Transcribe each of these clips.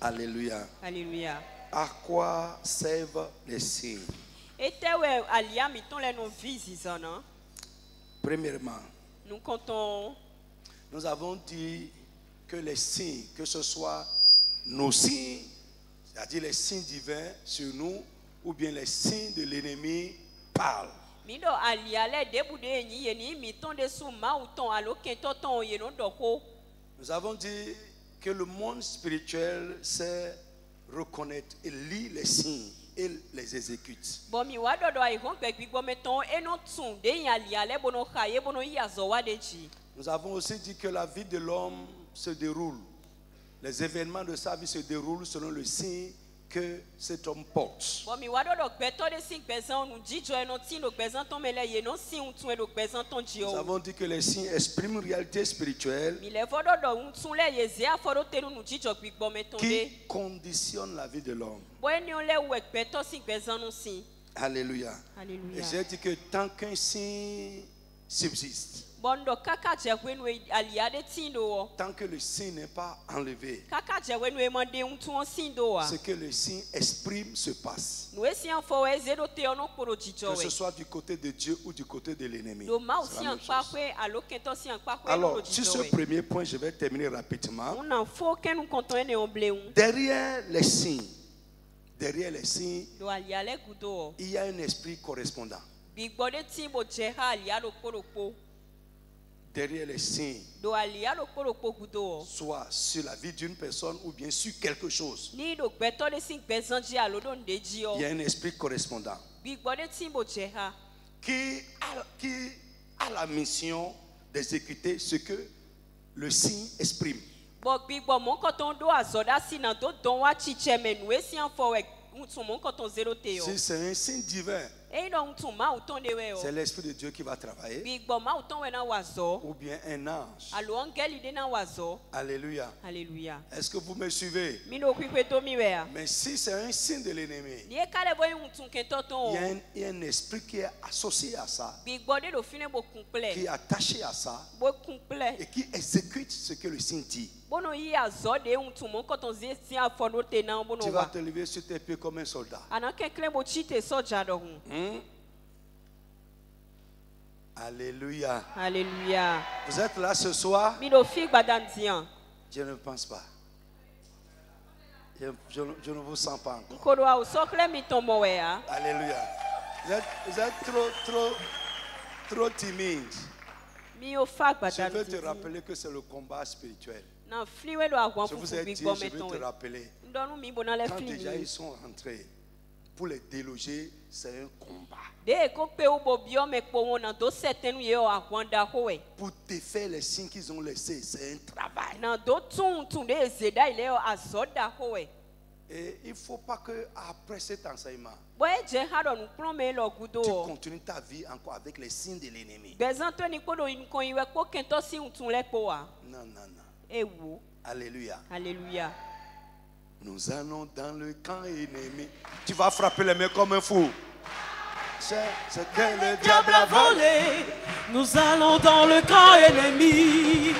Alléluia. Alléluia. À quoi servent les signes? Premièrement, nous comptons. Nous avons dit que les signes, que ce soit nos signes, c'est-à-dire les signes divins sur nous, ou bien les signes de l'ennemi, parlent. Nous avons dit que le monde spirituel sait reconnaître et lit les signes et les exécute. Nous avons aussi dit que la vie de l'homme se déroule. Les événements de sa vie se déroulent selon le signe que cet homme porte. Nous avons dit que les signes expriment une réalité spirituelle qui conditionne la vie de l'homme. Alléluia. Et j'ai dit que tant qu'un signe subsiste, tant que le signe n'est pas enlevé, ce que le signe exprime se passe. Que ce soit du côté de Dieu ou du côté de l'ennemi. Alors, sur ce premier point, je vais terminer rapidement. Derrière les signes, il y a un esprit correspondant. Derrière les signes, soit sur la vie d'une personne ou bien sur quelque chose, il y a un esprit correspondant qui a la mission d'exécuter ce que le signe exprime. Si c'est un signe divin, c'est l'Esprit de Dieu qui va travailler, ou bien un ange. Alléluia. Est-ce que vous me suivez? Mais si c'est un signe de l'ennemi, il y a un esprit qui est associé à ça, qui est attaché à ça, et qui exécute ce que le signe dit. Tu vas te lever sur tes pieds comme un soldat. Alléluia. Alléluia. Vous êtes là ce soir? Je ne pense pas. Je ne vous sens pas encore. Alléluia. Vous êtes trop timide. Je veux te rappeler que c'est le combat spirituel. Je vous ai dit, je veux te rappeler. Quand déjà ils sont rentrés, pour les déloger, c'est un combat. Pour défaire les signes qu'ils ont laissés, c'est un travail. Et il ne faut pas qu'après cet enseignement, tu continues ta vie encore avec les signes de l'ennemi. Non, non, non. Alléluia. Alléluia. Nous allons dans le camp ennemi. Tu vas frapper les mains comme un fou. C'est que le diable a volé. Nous allons dans le camp ennemi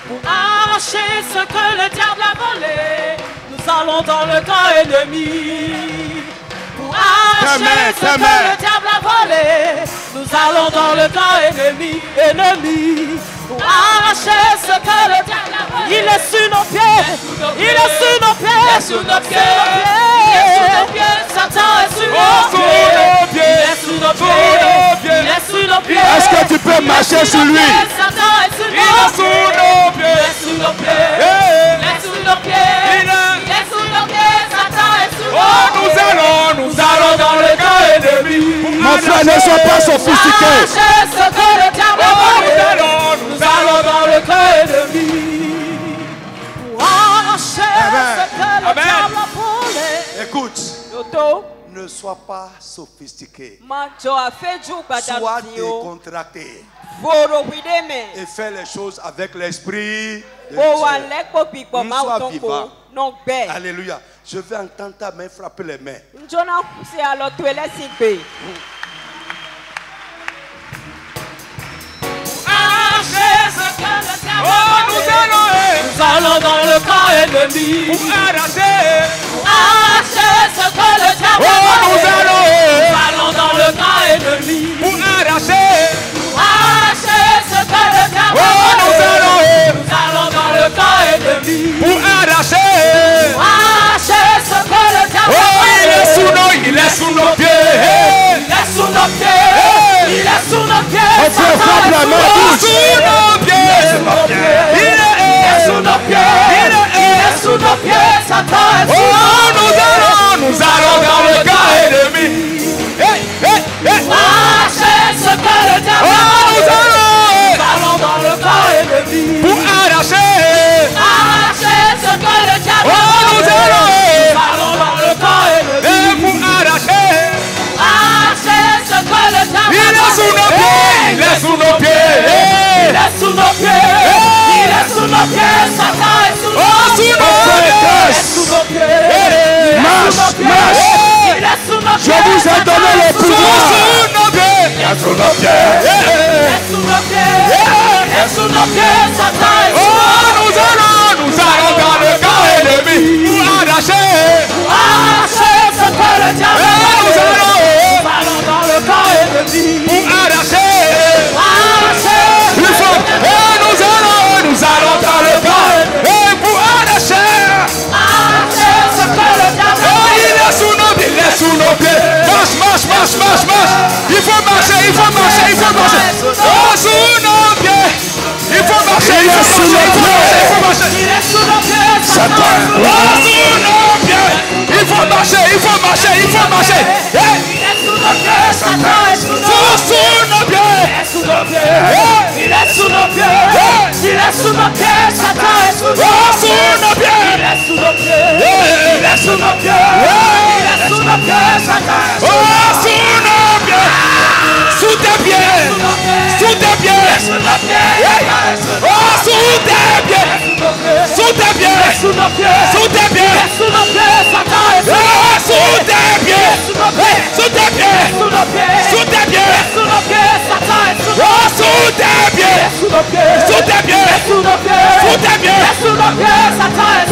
pour arracher ce que le diable a volé. Nous allons dans le camp ennemi pour arracher ce que le diable a volé. Nous allons dans le camp ennemi, pour arracher ce que le diable a volé. Il est sur nos pieds, il est sur nos pieds, il est sur nos pieds, il est sur nos pieds. Satan est sur nos pieds, il est sur nos pieds, il est sur nos pieds. Est-ce que tu peux marcher sur lui? Satan est sur nos pieds, il est sur nos pieds, il est sur nos pieds, il est sur nos pieds. Satan est sur nos pieds. Nous allons dans le camp ennemi. Mon frère, ne sois pas sophistiqué. Nous allons dans le camp ennemi pour arracher ce que le diable a volé. Écoute, ne sois pas sophistiqué. Sois décontracté. Et fais les choses avec l'esprit de Dieu. Sois vivant. Alléluia. Je vais entendre ta main frapper les mains. Nous allons dans le le camp ennemi. Pour arracher Ce que le diable a volé. Nous allons dans le camp ennemi. Pour arracher ce que le diable a volé. Nous allons dans le camp ennemi. Pour arracher ce que le diable a volé. Il est sous nos pieds. Il est sous nos pieds. Il est sous nos pieds. On peut frapper la main sous nos pieds. Il est sous nos pieds. Il est sous nos pieds. Satan est sous nos pieds. Nous allons dans le camp ennemi. Ce que le diable a volé. Nous allons dans le camp ennemi. Pour arracher ce que le diable a volé. Nous allons dans le camp ennemi. Pour arracher ce que le diable a volé. Il est sous nos pieds. Il est sous nos pieds. Il est sous nos pieds. Il est sous nos pieds. Satan est sous nos pieds. Il est sous nos pieds. Marche. Il est sous nos pieds. Je vous ai donné le pouvoir. Il est sous nos pieds. Il est sous nos pieds. Il est sous nos pieds. Satan est sous nos pieds. Nous allons dans le camp ennemi. Pour arracher ce que le diable a volé. Nous allons dans le camp ennemi. Pour arracher nous allons dans le camp et pour arracher ce que le diable a volé. il est sous nos pieds. Marche. Il faut marcher. Sous nos pieds. Il faut marcher. Il est sous nos pieds. Satan. Sous nos pieds. Il faut marcher. Il est sous nos pieds. Satan est sous nos pieds. Sous nos pieds. Il est sous nos pieds. Il est sous nos pieds. Satan est sous nos pieds. Sous nos pieds. Il est sous nos pieds. Il est sous nos pieds. Il est sous nos pieds. Satan est sous nos pieds. Sous tes pieds. Sous tes pieds. Sous nos pieds. Sous tes pieds. Sous tes pieds. Sous nos pieds. Sous tes pieds. Sous nos pieds. Satan est sous tes pieds. sous nos pieds. Sous tes pieds. Sous nos pieds. Sous tes pieds. Sous nos pieds. Satan est sous sous tes pieds. sous nos pieds. Sous tes pieds. Sous nos pieds. Sous tes pieds. Sous nos pieds. Satan est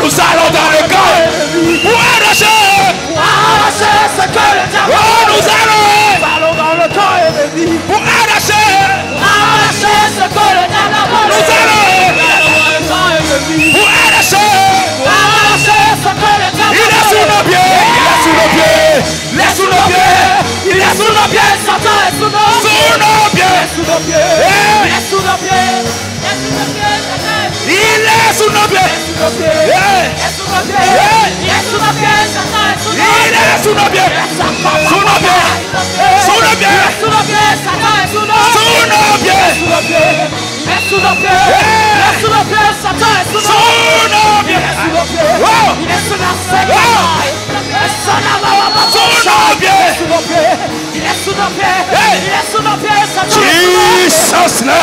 nous allons dans le camp pour arracher ce que le diable nous allons dans le camp ennemi pour arracher ce que le diable nous allons pour arracher ce que le diable il est sous nos pieds. Il est sous nos pieds. Il est sous nos pieds. Satan est sous nos pieds. Sous nos pieds. Il est sous nos pieds. Il est sous nos pieds. Il est sous nos pieds. Satan est sous nos pieds. Il est sous nos pieds. Sous nos pieds. Sous nos pieds. Sous nos pieds. Satan est sous nos pieds. Sous nos pieds. Il est sous nos pieds. Il est sous nos pieds. Satan est sous nos pieds. Il est sous nos pieds. Il est sous nos pieds. Il est sous nos pieds. Il est sous nos pieds. Satan est Jesus name.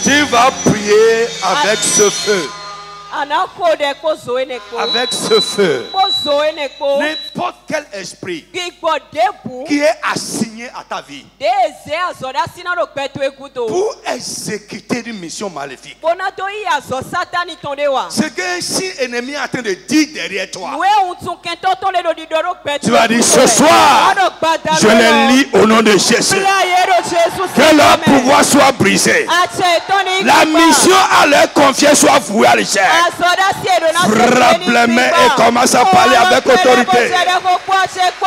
Tu vas prier avec ce feu. Avec ce feu. N'importe quel esprit qui est assigné à ta vie pour exécuter une mission maléfique. C'est qu'un si ennemi est en train de dire derrière toi, tu vas dire ce soir, je les lis au nom de Jésus. Que leur pouvoir soit brisé. La mission à leur confier soit vouée à l'échec. Frappe les mains et commence à parler avec autorité.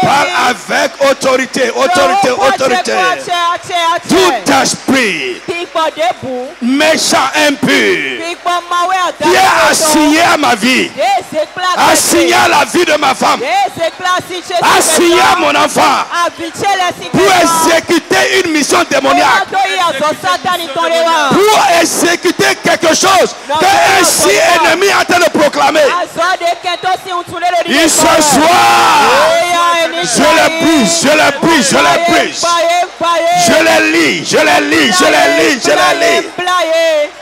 Parle avec autorité. Tout esprit méchant, impur, qui est assigné à ma vie, assigné à la vie de ma femme, assigné à mon enfant, pour exécuter une mission démoniaque, pour exécuter quelque chose qu'un si ennemi est en train de proclamer. Et ce soir, je les brise. Je les lis.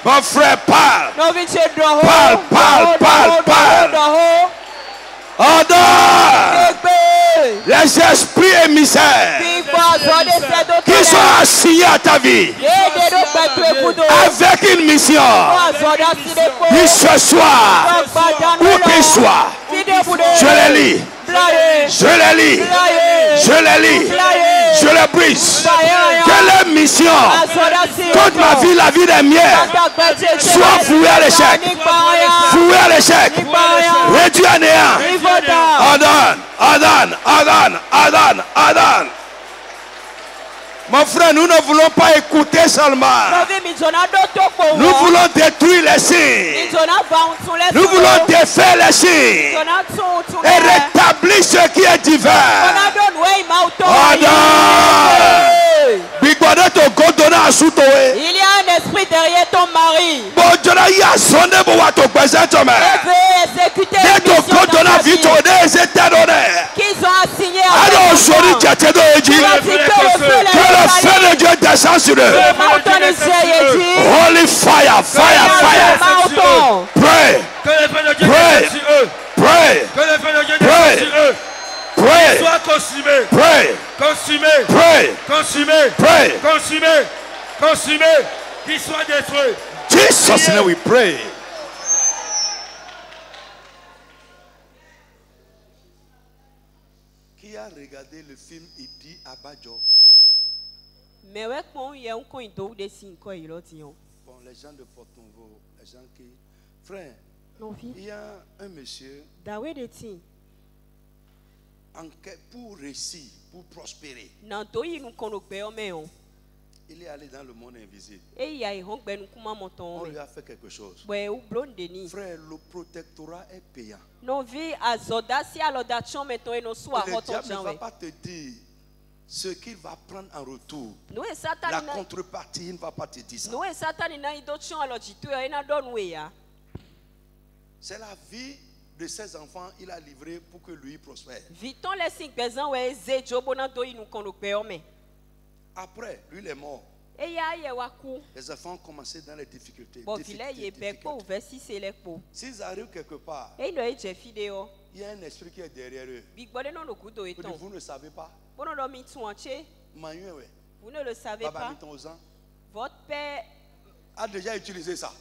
Mon frère, parle. Parle. Ordonne Les esprits émissaires qui sont assignés à ta vie avec une mission. Dis ce soir, où qu'ils soient, je les lis. Je les lis, je les lis, je les brise. Quelle est mission? Toute ma vie, la vie des miens, soit vouée à l'échec, vouée à l'échec, réduit à néant. Adonne. Mon frère, nous ne voulons pas écouter seulement. Nous voulons détruire les signes. Nous voulons défaire les signes et rétablir ce qui est divin. Il y a un esprit derrière ton mari. Il veut exécuter une mission dans ta vie qu'ils ont assigné à que le feu de Dieu descend sur eux. Holy fire. Pray. Soit consumé. Consumé. Qu'il soit détruit. Jesus name we pray. Qui a regardé le film Idi Abajo? Bon, les gens de Porto-Novo, les gens qui... Frère, il y a un monsieur pour réussir, pour prospérer. Il est allé dans le monde invisible. On lui a fait quelque chose. Frère, le protectorat est payant. Le diable ne va pas te dire ce qu'il va prendre en retour. La contrepartie, il ne va pas te dire ça. C'est la vie de ses enfants, il a livré pour que lui prospère. Après, lui il est mort. Les enfants ont commencé dans les difficultés. S'ils arrivent quelque part, il y a un esprit qui est derrière eux. Vous ne savez pas. Vous ne le savez pas. Votre père a déjà utilisé ça.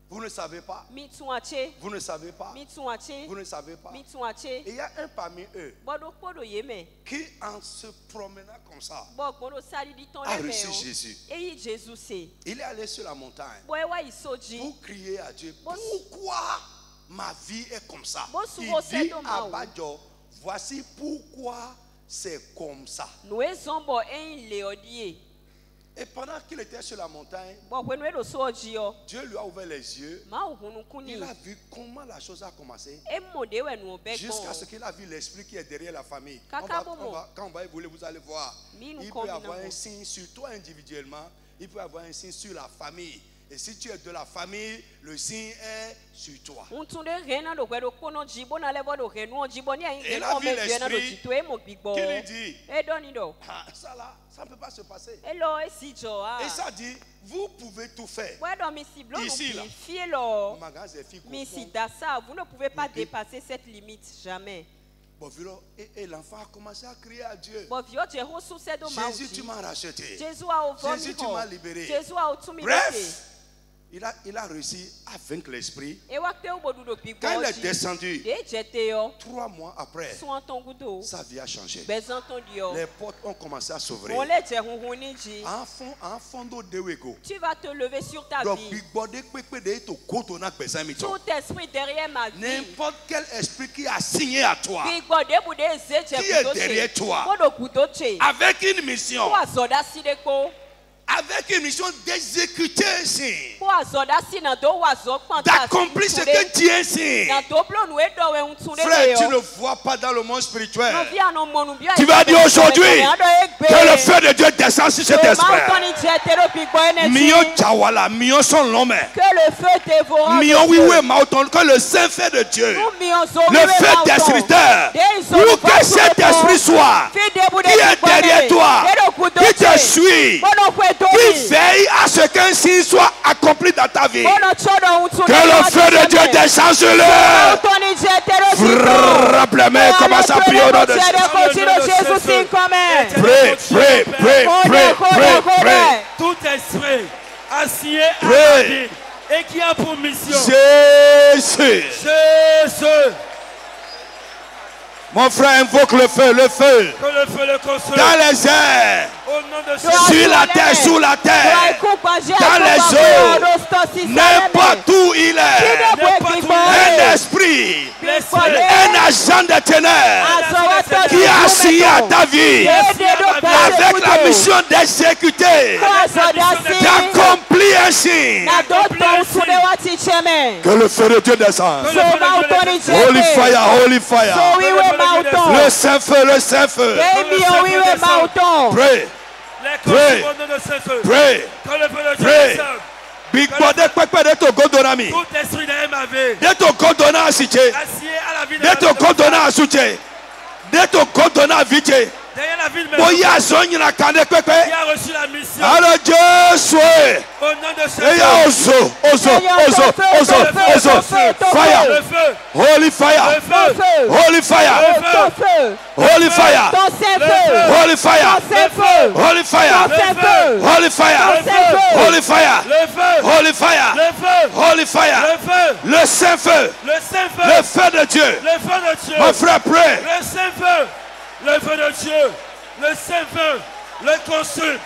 Vous ne savez pas. Vous ne savez pas. Vous ne savez pas. Et il y a un parmi eux qui, en se promenant comme ça, a reçu Jésus. Il est allé sur la montagne pour crier à Dieu. Pourquoi ma vie est comme ça? Il dit à Abadjo, voici pourquoi c'est comme ça. Et pendant qu'il était sur la montagne, Dieu lui a ouvert les yeux. Il a vu comment la chose a commencé. Jusqu'à ce qu'il a vu l'esprit qui est derrière la famille. Quand on va évoluer, vous allez voir. Il peut avoir un signe sur toi individuellement. Il peut avoir un signe sur la famille. Et si tu es de la famille, le signe est sur toi. Et la vie l'esprit qui lui dit, ça là, ça ne peut pas se passer. Et ça dit, vous pouvez tout faire. Ici là, vous ne pouvez pas dépasser cette limite jamais. Et l'enfant a commencé à crier à Dieu. Jésus, tu m'as racheté. Jésus, tu m'as libéré. Bref, il a réussi à vaincre l'esprit. Quand il est descendu, 3 mois après, sa vie a changé. Les portes ont commencé à s'ouvrir. Tu vas te lever sur ta vie. Tout esprit derrière ma vie, n'importe quel esprit qui a signé à toi, qui est derrière toi, avec une mission, d'exécuter signe, d'accomplir ce que Dieu signe. Frère, tu ne vois pas dans le monde spirituel. Tu vas dire aujourd'hui que le feu de Dieu descend sur cet esprit. Mio Tchawala, Mio son l'homme. Mio Wiwe Mauton, que le Saint-Fait de Dieu, le feu destructeur, où que cet esprit soit, qui est derrière toi, qui te suit, qui veille à ce qu'un signe soit accompli dans ta vie. Que le feu de Dieu descende sur eux. Frappe les mains, commence à prier au nom de Jésus. Prie, prie, prie, prie, prie. Tout esprit assigné à David et qui a pour mission Jésus. Jésus. Mon frère invoque le feu, le feu. Que le feu le console. Dans les airs. Au nom de Jésus. Sur la terre, sous la terre. Dans les eaux. N'importe où il est. Un esprit. Un agent de ténèbres. Qui a assigné à ta vie. Avec la mission d'exécuter. D'accomplir un signe. Que le feu de Dieu descende. Holy fire, holy fire. Le Saint-Feu, le Saint-Feu. Pray. Pray. Pray. Pray. Big body pepe de to godonami. Tout esprit de MAV. De to godona asiche. Assis à la vie De to godona asuche. De to godona viche. derrière la ville Boya zonyi na kande pepe. qui a reçu la mission. Alors Jésus. Au nom de Jésus. Et ya ozo, ozo. Fire. Le feu. Holy fire. Le feu. Holy fire. Le feu. Holy fire. Holy fire. Holy fire. Holy fire. Holy fire. Le feu. Holy fire. Le feu. Holy fire. Le feu. Le Saint-Feu. Le Saint-Feu. Le feu de Dieu. Le feu de Dieu. Mon frère, prie. Le Saint-Feu. Le feu de Dieu. Le Saint-Feu. Le consume.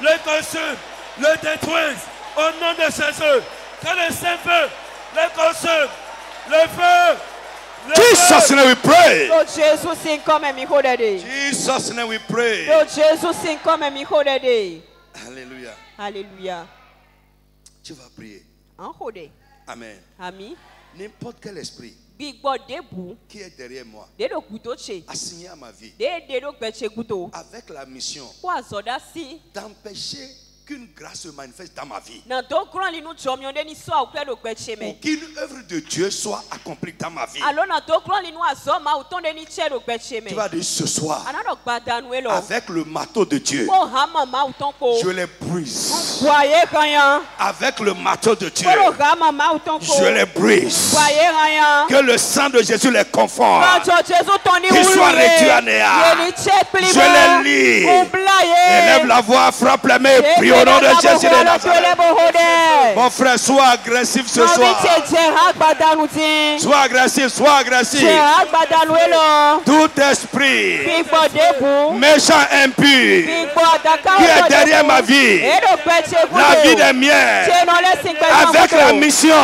Le consume. Le détruise. Au nom de Jésus. Que le Saint-Feu le consume. Le feu. Jesus' name we pray. Lord Jesus, sing come and behold the day. Jesus' name we pray. Lord Jesus, sing come and behold the day. Alléluia. Alléluia. Tu vas prier. Enhodé. Amen. Ami. N'importe quel esprit Big boy debout. qui est derrière moi, De le couteau chez. assigné à ma vie, De le péché couteau. avec la mission Quoi zodasi? d'empêcher qu'une grâce se manifeste dans ma vie. Nan donc grand li nou chomyon de ni so au cœur de péché mais. Pour qu'une œuvre de Dieu soit accomplie dans ma vie. Alors nan donc grand li nou azoma autant de ni cher au péché mais. Tu vas dire ce soir, Anadok badanwelo. avec le marteau de Dieu, Oh hamama autant ko. je les brise. Voyez quand Avec le marteau de Dieu, Oh hamama autant ko. je les brise. Voyez rien. Que le sang de Jésus les confonde. Qu'ils Qu'ils soient réduits à néant. Je les lis. Élève la voix, frappe les mains, prie au nom de Jésus de Nazareth. Mon frère, sois agressif ce soir. Sois agressif, sois agressif. Tout esprit méchant, impur, qui est derrière ma vie, la vie des miens, avec la mission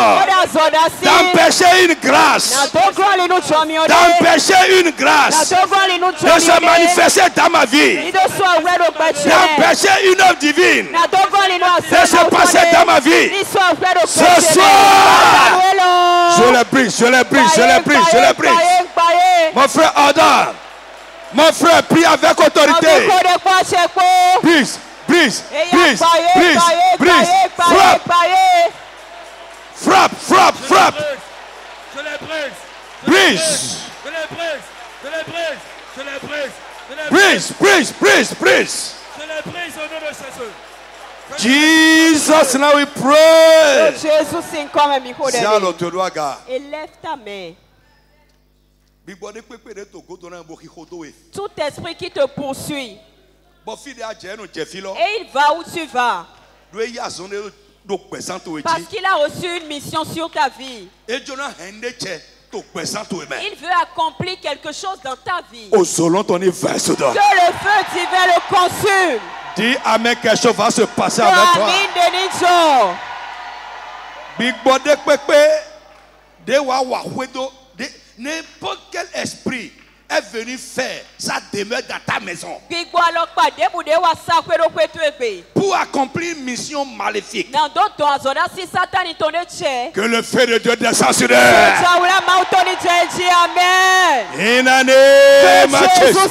d'empêcher une grâce, de se manifester dans ma vie, d'empêcher une œuvre divine de se passer dans ma vie. Ce soir, je les brise, je les brise, je les brise, je les brise. Mon frère Adam, mon frère, prie avec autorité. Brise, brise, brise, brise, brise. Frappe, frappe, frappe, frappe. Je les brise. Brise. Je les brise. Je les brise. Je les brise. Brise, brise, brise, brise. Je les brise au nom de Jésus. Jesus, now we pray. Jésus, sing come and behold the day. Et Élève ta main. Tout esprit qui te poursuit. Et il va où tu vas. Parce qu'il a reçu une mission sur ta vie. Il veut accomplir quelque chose dans ta vie. Que le feu divin le consume. Dis Amen, quelque chose va se passer avec toi. Big body n'importe quel esprit est venu faire sa demeure dans ta maison pour accomplir une mission maléfique. Que le feu de Dieu descende sur eux. In the name of Jesus.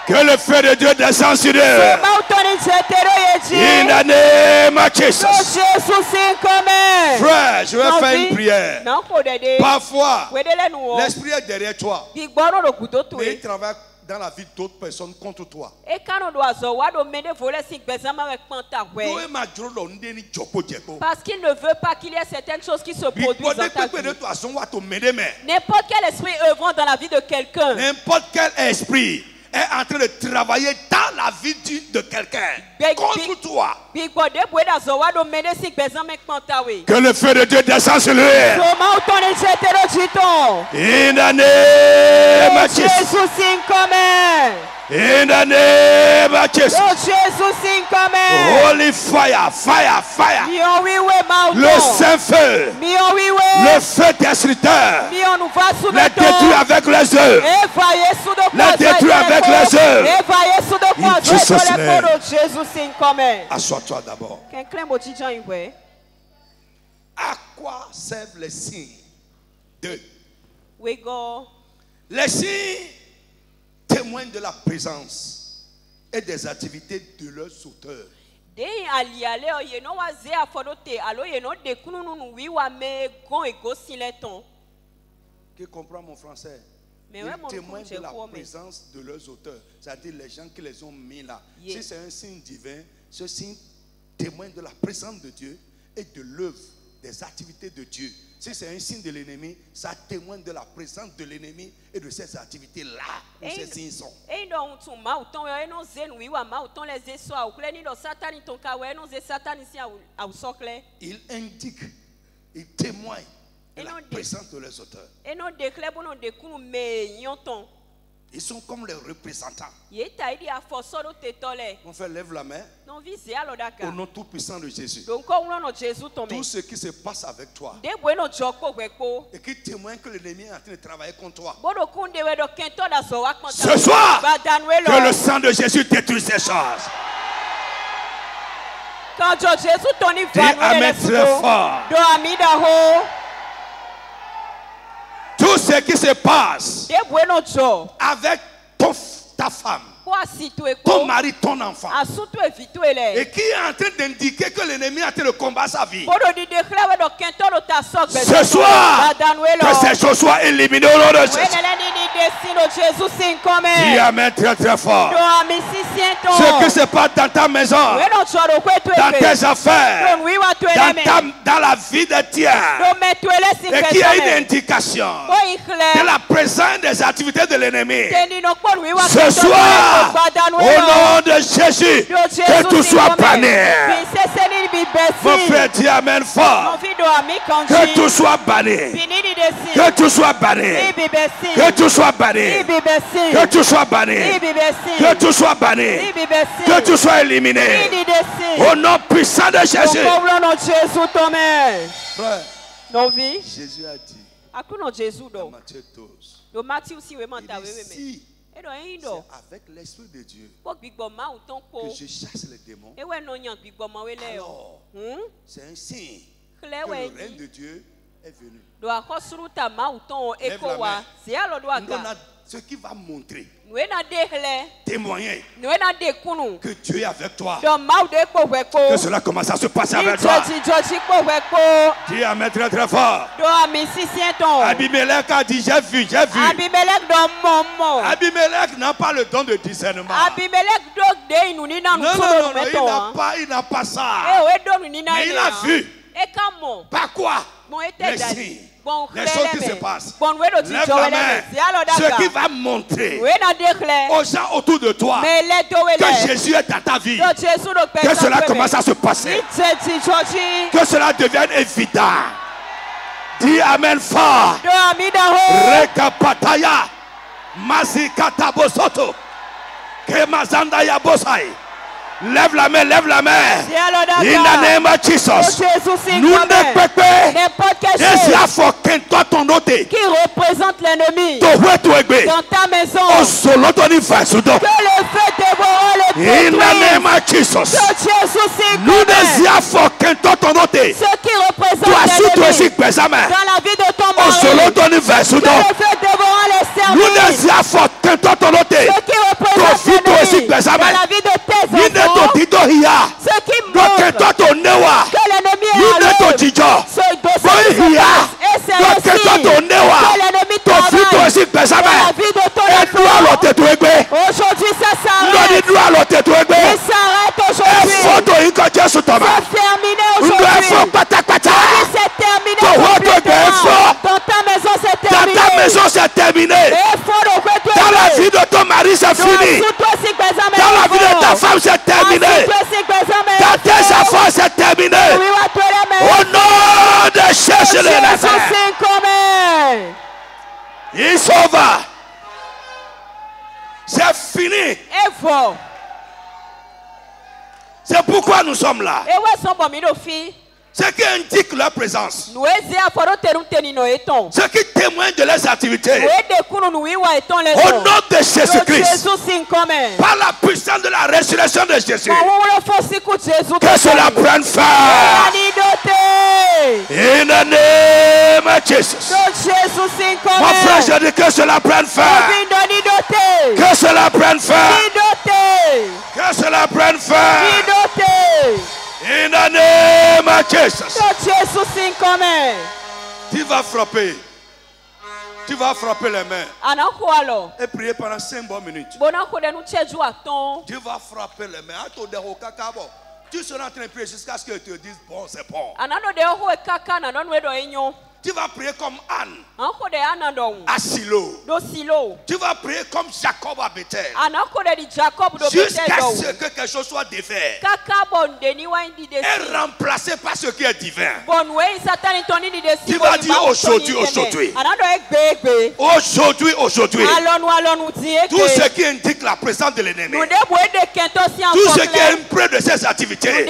Que le feu de Dieu descende sur eux. In the name of Jesus. Frère, je vais faire une prière. Parfois, l'esprit est derrière toi. Mais il travaille dans la vie d'autres personnes contre toi. Parce qu'il ne veut pas qu'il y ait certaines choses qui se produisent dans ta vie. N'importe quel esprit œuvrant dans la vie de quelqu'un. N'importe quel esprit est en train de travailler dans la vie de quelqu'un contre toi. Que le feu de Dieu descende sur lui. In the name of Jesus. In the name of Jesus. Holy fire, fire, fire. Le Saint-Feu. Le feu destructeur. Les détruire avec les œufs. Les détruire avec les œufs. In Jesus' name. Assois-toi d'abord. À quoi servent les signes de les signes témoignent de la présence et des activités de leurs auteurs. Qui comprend mon français? Ils témoignent de la présence de leurs auteurs, c'est-à-dire les gens qui les ont mis là. Si c'est un signe divin, ce signe témoigne de la présence de Dieu et de l'œuvre, des activités de Dieu. Si c'est un signe de l'ennemi, ça témoigne de la présence de l'ennemi et de ces activités-là où ces signes sont. Il indique, il témoigne de la présence de leurs auteurs. Ils sont comme les représentants. On fait lève la main au nom tout puissant de Jésus. Tout ce qui se passe avec toi et qui témoigne que l'ennemi est en train de travailler contre toi. Ce soir, que le sang de Jésus détruise ces choses. Dis amen très fort. Tout ce qui se passe avec ta femme, ton mari, ton enfant, et qui est en train d'indiquer que l'ennemi est en train de combattre sa vie. Ce soir, que ces choses soient éliminées au nom de Jésus. Dis amen très très fort. Ce qui se passe dans ta maison, dans tes affaires, dans la vie des tiers, et qui a une indication de la présence des activités de l'ennemi. Ce soir, au nom de Jésus, que tout soit banni. Mon frère, dis amen fort. Que tout soit banni. Que tout soit banni. Que tout soit banni. Que tout soit banni. Que tout soit banni. Que tout soit éliminé. Au nom puissant de Jésus. Frère, Jésus a dit dans Matthieu 12, c'est avec l'Esprit de Dieu que je chasse les démons. Alors, c'est un signe que le règne de Dieu est venu. Lève la main. Ce qui va montrer, témoigner que Dieu est avec toi, que cela commence à se passer avec toi. Dis amen très très fort. Abimelech a dit j'ai vu. Abimelech n'a pas le don de discernement. Non, il n'a pas ça. Mais il a vu. Par quoi? Les signes. Les choses qui se passent. Lève la main. Ce qui va montrer aux gens autour de toi que Jésus est dans ta vie. Que cela commence à se passer. Que cela devienne évident. Dis amen fort. Rekapataya. Mazikata bosoto. Kemazandaya bosai. Lève la main, lève la main. In the name of Jesus. Nous ne pouvons qui représente l'ennemi dans ta maison. Que le feu dévore les pétris. In the name of Jesus. Nous désirons ce qui représente l'ennemi dans la vie de ton mari. Que le feu dévore les services. Nous désirons ce qui représente l'ennemi dans la vie de tes enfants. Ce qui montre que l'ennemi est à l'œuvre. Que l'ennemi travaille dans la vie de ton enfant. Il s'arrête aujourd'hui. C'est terminé aujourd'hui. C'est terminé complètement. Dans ta maison c'est terminé. Dans ta maison c'est terminé. Dans la vie de ton mari c'est fini. Dans la vie de ta femme c'est terminé. Dans tes enfants c'est terminé. Au nom de Jésus le Nazareth. Il sauva. C'est fini. C'est pourquoi nous sommes là. Ce qui indique leur présence. Ce qui témoigne de leurs activités. Au nom de Jésus-Christ. Par la puissance de la résurrection de Jésus. Que cela prenne fin. In the name of Jesus. Mon frère, je dis que cela prenne fin. Que cela prenne fin. Que cela prenne fin. In the name of Jesus. Tu vas frapper. Tu vas frapper les mains. Et prier pendant 5 bonnes minutes. Tu vas frapper les mains. Tu seras en train de prier jusqu'à ce que tu te dises bon, c'est bon. Tu vas prier comme Anne à Silo. Tu vas prier comme Jacob à Bethel. Jusqu'à ce que quelque chose soit défait et remplacé par ce qui est divin. Tu vas dire aujourd'hui, aujourd'hui. Aujourd'hui, aujourd'hui. Tout ce qui indique la présence de l'ennemi, tout ce qui est une preuve de ses activités,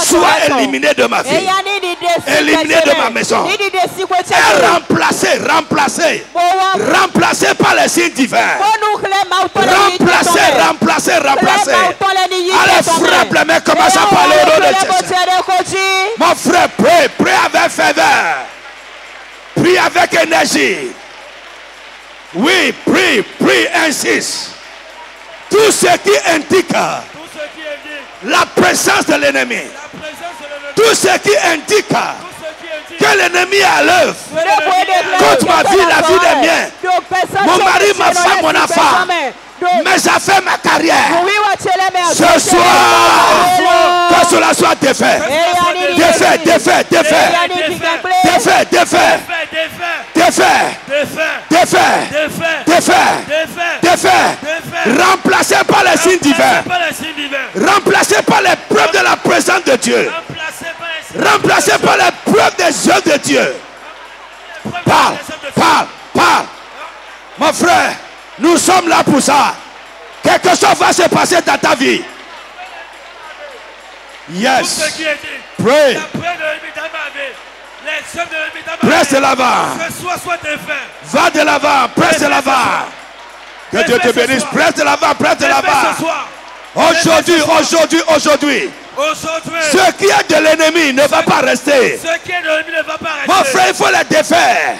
soit éliminé de ma vie, éliminé de ma maison. Et remplacé par les signes divins. Remplacé. Allez, frappe les mains, commence à parler au nom de Jésus. Mon frère, prie avec ferveur. Prie avec énergie. Oui, prie, insiste. Tout ce qui indique la présence de l'ennemi. Tout ce qui indique que l'ennemi est à l'œuvre contre ma vie, la vie des miens, mon mari, ma femme, mon enfant, mes affaires, ma carrière. Ce soir, que cela soit défait. Remplacé par les signes divins. Remplacé par les preuves de la présence de Dieu. Remplacé par les preuves des œuvres de Dieu. Parle. Mon frère, nous sommes là pour ça. Quelque chose va se passer dans ta vie. Yes. Pray. Presse de l'avant. Va de l'avant. Presse de l'avant. Que Dieu te bénisse. Presse de l'avant. Aujourd'hui. Ce qui est de l'ennemi ne va pas rester. Mon frère, il faut les défaire.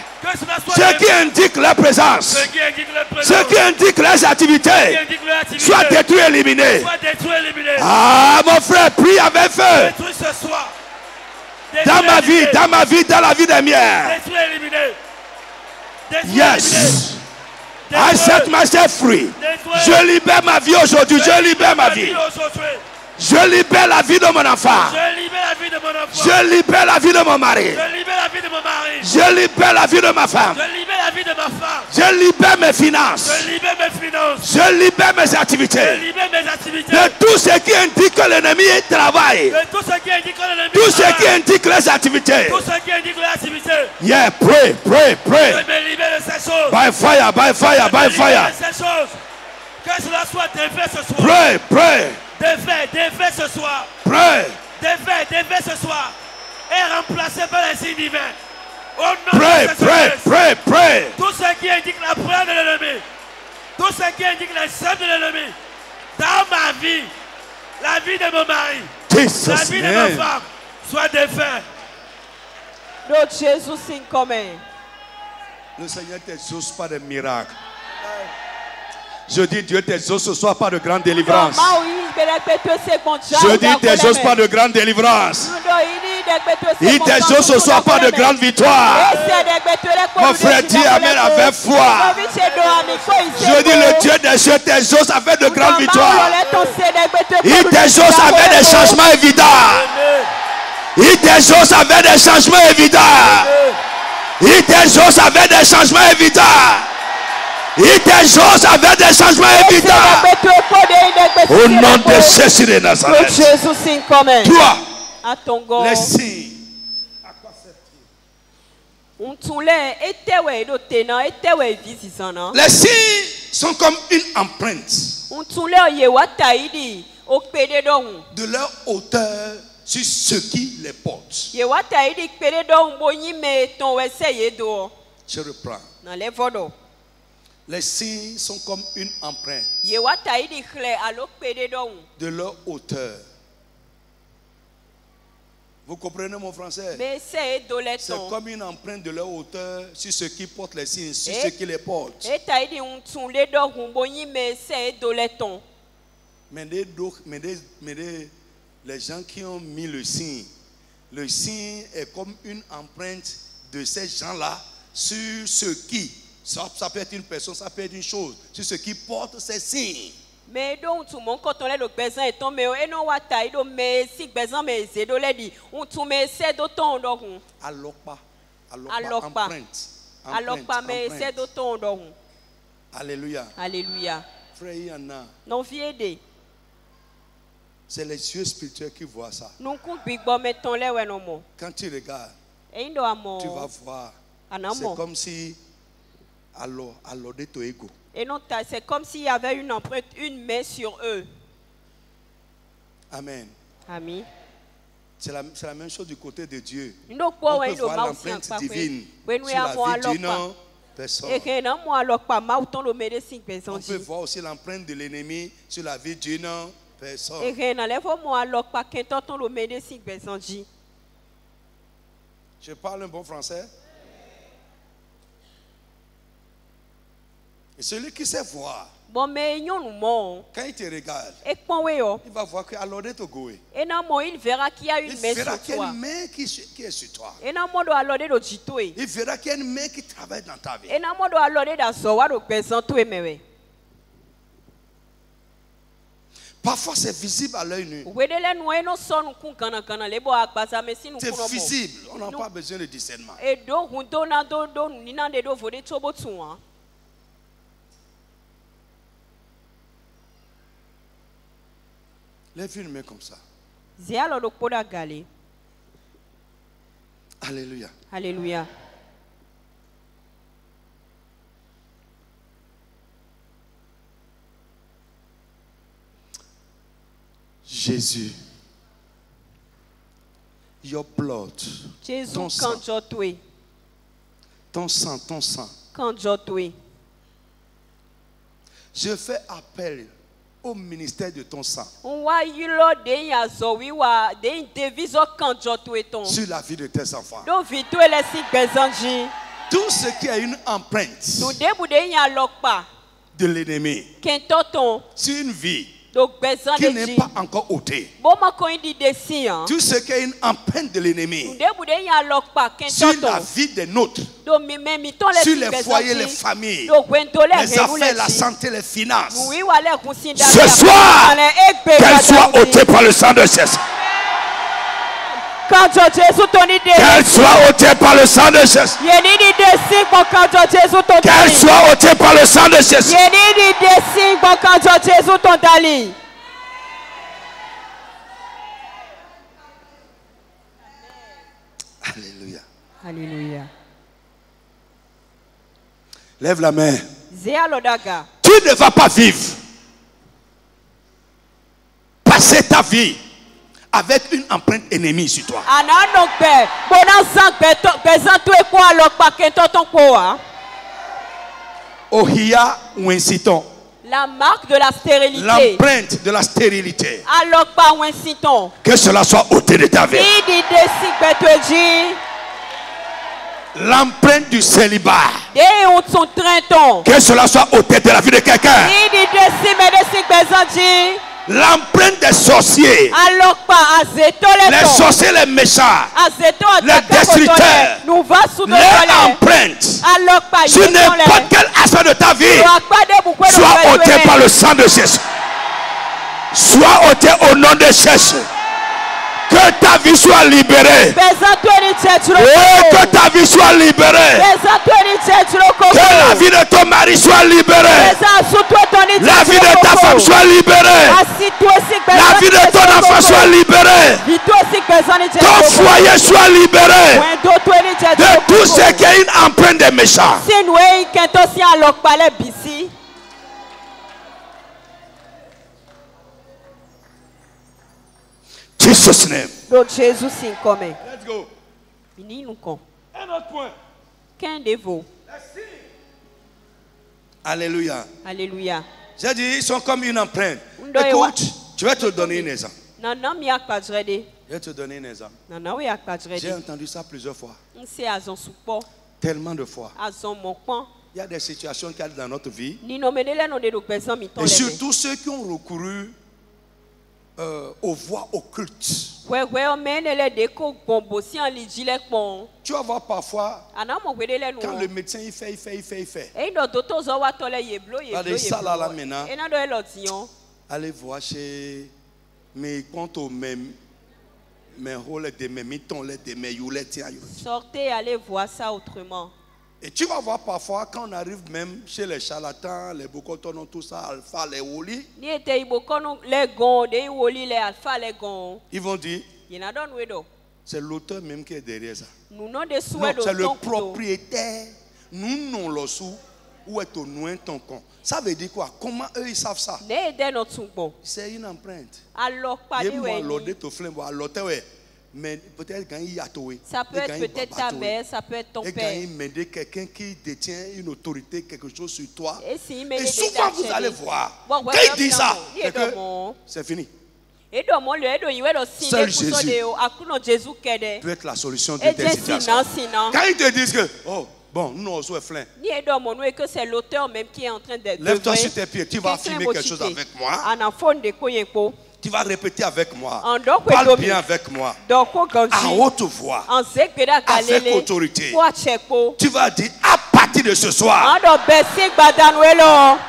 Ce qui indique la présence, ce qui indique les activités, soit détruit, éliminé. Ah, mon frère, prie avec feu. Dans ma vie, dans la vie des miens. Yes. I set myself free. Je libère ma vie aujourd'hui. Je libère ma vie. Je libère la vie de mon enfant. Je libère la vie de mon mari. Je libère la vie de ma femme. Je libère mes finances. Je libère mes activités. De tout ce qui indique que l'ennemi travaille. Tout ce qui indique les activités. Yeah, pray. By fire. Que cela soit défait ce soir. Pray. Défait ce soir. Pray. Défait ce soir. Et remplacé par les signes divins. Au nom de Pray. Tout ce qui indique la preuve de l'ennemi. Tout ce qui indique les œuvres de l'ennemi. Dans ma vie. La vie de mon mari. La vie de ma femme. Soit défait. Notre Jésus signe commun. Le Seigneur t'exauce pas de miracles. Je dis Dieu t'exauce ce soir pas de grande délivrance. Je dis t'exauce pas de grande délivrance. Il des choses ce soir pas de grande victoire. Mon frère dit Amen avec foi. Je dis le Dieu des cieux t'exauce avec de grandes victoires. Il t'exauce avec des changements évidents. Il t'exauce avec des changements évidents. Il t'exauce avec des changements évidents. Il t'exauce avec des changements évidents. Au nom de Jésus de Nazareth. Toi, les signes. Les signes sont comme une empreinte de leur hauteur sur ceux qui les portent. Je reprends. Les signes sont comme une empreinte de leur hauteur. Vous comprenez mon français? C'est comme une empreinte de leur hauteur sur ceux qui portent les signes, sur ceux qui les portent. Mais les gens qui ont mis le signe est comme une empreinte de ces gens-là sur ceux qui, ça peut être une personne, ça peut être une chose, sur ceux qui portent ces signes. Mais donc tout le monde quand on est le besoin et tombe et non wata ido mais si besoin mais c'est do ledi on tout mais c'est d'autant donc alokpa mais c'est d'autant donc alléluia frère il y en a non viede c'est les yeux spirituels qui voient ça quand tu regardes tu vas voir c'est comme si alors de ton ego. Et non, c'est comme s'il y avait une empreinte, une main sur eux. Amen. Amen. C'est la même chose du côté de Dieu. On peut voir l'empreinte divine sur la vie d'une personne. On peut voir aussi l'empreinte de l'ennemi sur la vie d'une personne. Je parle un bon français. Et celui qui sait voir, quand il te regarde, il va voir que alors de Togoé. Il verra qu'il y a une main qui est sur toi. Il verra qu'il y a une main qui travaille dans ta vie. Parfois c'est visible à l'œil nu. C'est visible, on n'a pas besoin de discernement. Lève une main comme ça. Alléluia. Alléluia. Jésus, your blood, ton sang, ton sang. Je fais appel au ministère de ton sang sur la vie de tes enfants. Tout ce qui a une empreinte de l'ennemi sur une vie qui n'est pas encore ôtée. Tout ce qui a une empreinte de l'ennemi sur la vie des nôtres, sur les foyers, les familles, les affaires, la santé, les finances. Ce soir, qu'elle soit ôtée par le sang de Jésus. Qu'elle soit ôtée par le sang de Jésus. Qu'elle soit ôtée par le sang de Jésus. Alléluia. Alléluia. Lève la main. Tu ne vas pas vivre. Passer ta vie avec une empreinte ennemie sur toi. Ohia ou inciton. La marque de la stérilité. L'empreinte de la stérilité. Que cela soit ôté de ta vie. L'empreinte du célibat. Que cela soit ôté de la vie de quelqu'un. L'empreinte des sorciers, les sorciers, les méchants, les destructeurs, leur empreinte sur n'importe quel aspect de ta vie soit ôté par le sang de Jésus. Soit ôté au nom de Jésus. Que ta vie soit libérée. Que ta vie soit libérée. Que la vie de ton mari soit libérée. La vie de ta femme soit libérée. La vie de ton enfant soit libérée. Ton foyer soit libéré de tout ce qui est une empreinte des méchants. Jesus' name. Let's go. Un autre point. Alléluia. Alléluia. J'ai dit, ils sont comme une empreinte. Écoute, je vais te donner un exemple. Je vais te donner un exemple. J'ai entendu ça plusieurs fois. Tellement de fois. Il y a des situations qui arrivent dans notre vie. Et surtout ceux qui ont recouru aux voies occultes. Tu vas voir parfois quand le médecin il fait. Allez voir chez mes comptes même rôles de mes mitons de mes youlettes. Sortez, allez voir ça autrement. Et tu vas voir parfois quand on arrive même chez les charlatans, les bokotonos, tout ça, alpha, les woli. Ils vont dire, c'est l'auteur même qui est derrière ça. Non, c'est le propriétaire. Nous non le sous. Où est ton noin ton con? Ça veut dire quoi? Comment eux ils savent ça? C'est une empreinte. Mais peut-être quand il y a tout. Ça peut être peut-être ta mère, ça peut être ton père. Et quand il quelqu'un qui détient une autorité, quelque chose sur toi. Et souvent vous allez voir. Quand il dit ça, c'est fini. Seul Jésus peut être la solution de tes situations. Quand ils te disent que, oh, bon, nous on se flingue. C'est l'auteur même qui est en train de. Lève-toi sur tes pieds, tu vas affirmer quelque chose avec moi. Tu vas répéter avec moi. Parle bien avec moi. À haute voix. Avec autorité. Tu vas dire à partir de ce soir.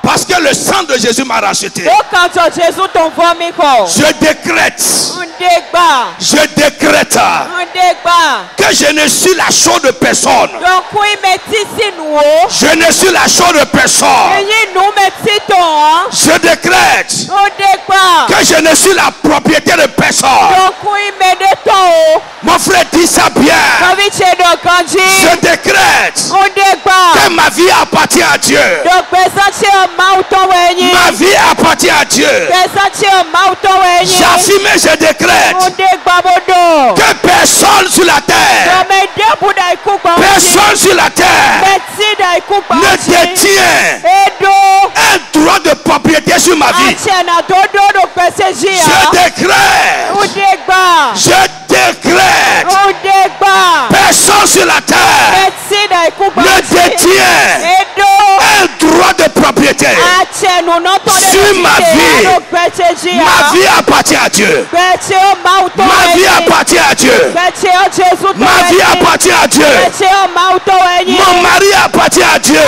Parce que le sang de Jésus m'a racheté. Je décrète. Je décrète que je ne suis la chose de personne. Je ne suis la chose de personne. Je décrète que je ne suis la propriété de personne. Mon frère dit ça bien. Je décrète que ma vie appartient à Dieu. Ma vie appartient à Dieu. J'affirme et je décrète que personne sur la terre, personne sur la terre ne détient un droit de propriété sur ma vie. Je décrète, personne sur la terre ne détient un droit de propriété sur ma vie. Ma vie appartient à Dieu. Ma vie appartient à Dieu. Ma vie appartient à Dieu. Mon mari appartient à Dieu.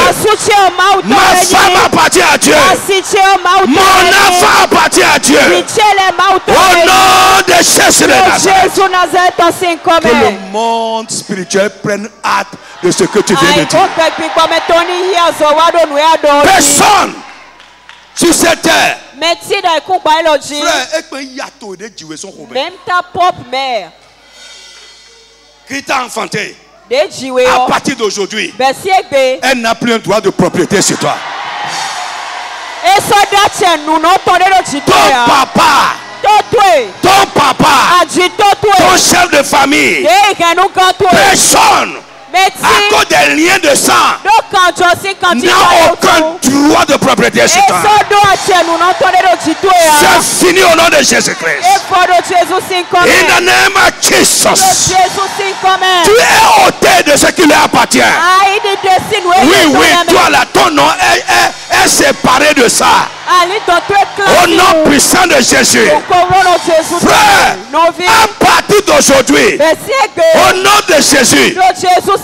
Ma femme appartient à Dieu. Mon enfant appartient à Dieu. Au nom de Jésus de Nazareth. Que le monde spirituel prenne hâte de ce que tu viens de dire. Personne sur cette terre, même ta propre mère, qui t'a enfanté, à partir d'aujourd'hui, elle n'a plus un droit de propriété sur toi. Ton papa, ton chef de famille, personne, à cause des liens de sang, n'a aucun droit de propriété sur toi. C'est fini au nom de Jésus-Christ. In the name of Jesus. Tu es ôté de ce qui lui appartient. Oui, toi là, ton nom est est séparé de ça. Au nom puissant de Jésus. Frère, à partir d'aujourd'hui, au nom de Jésus,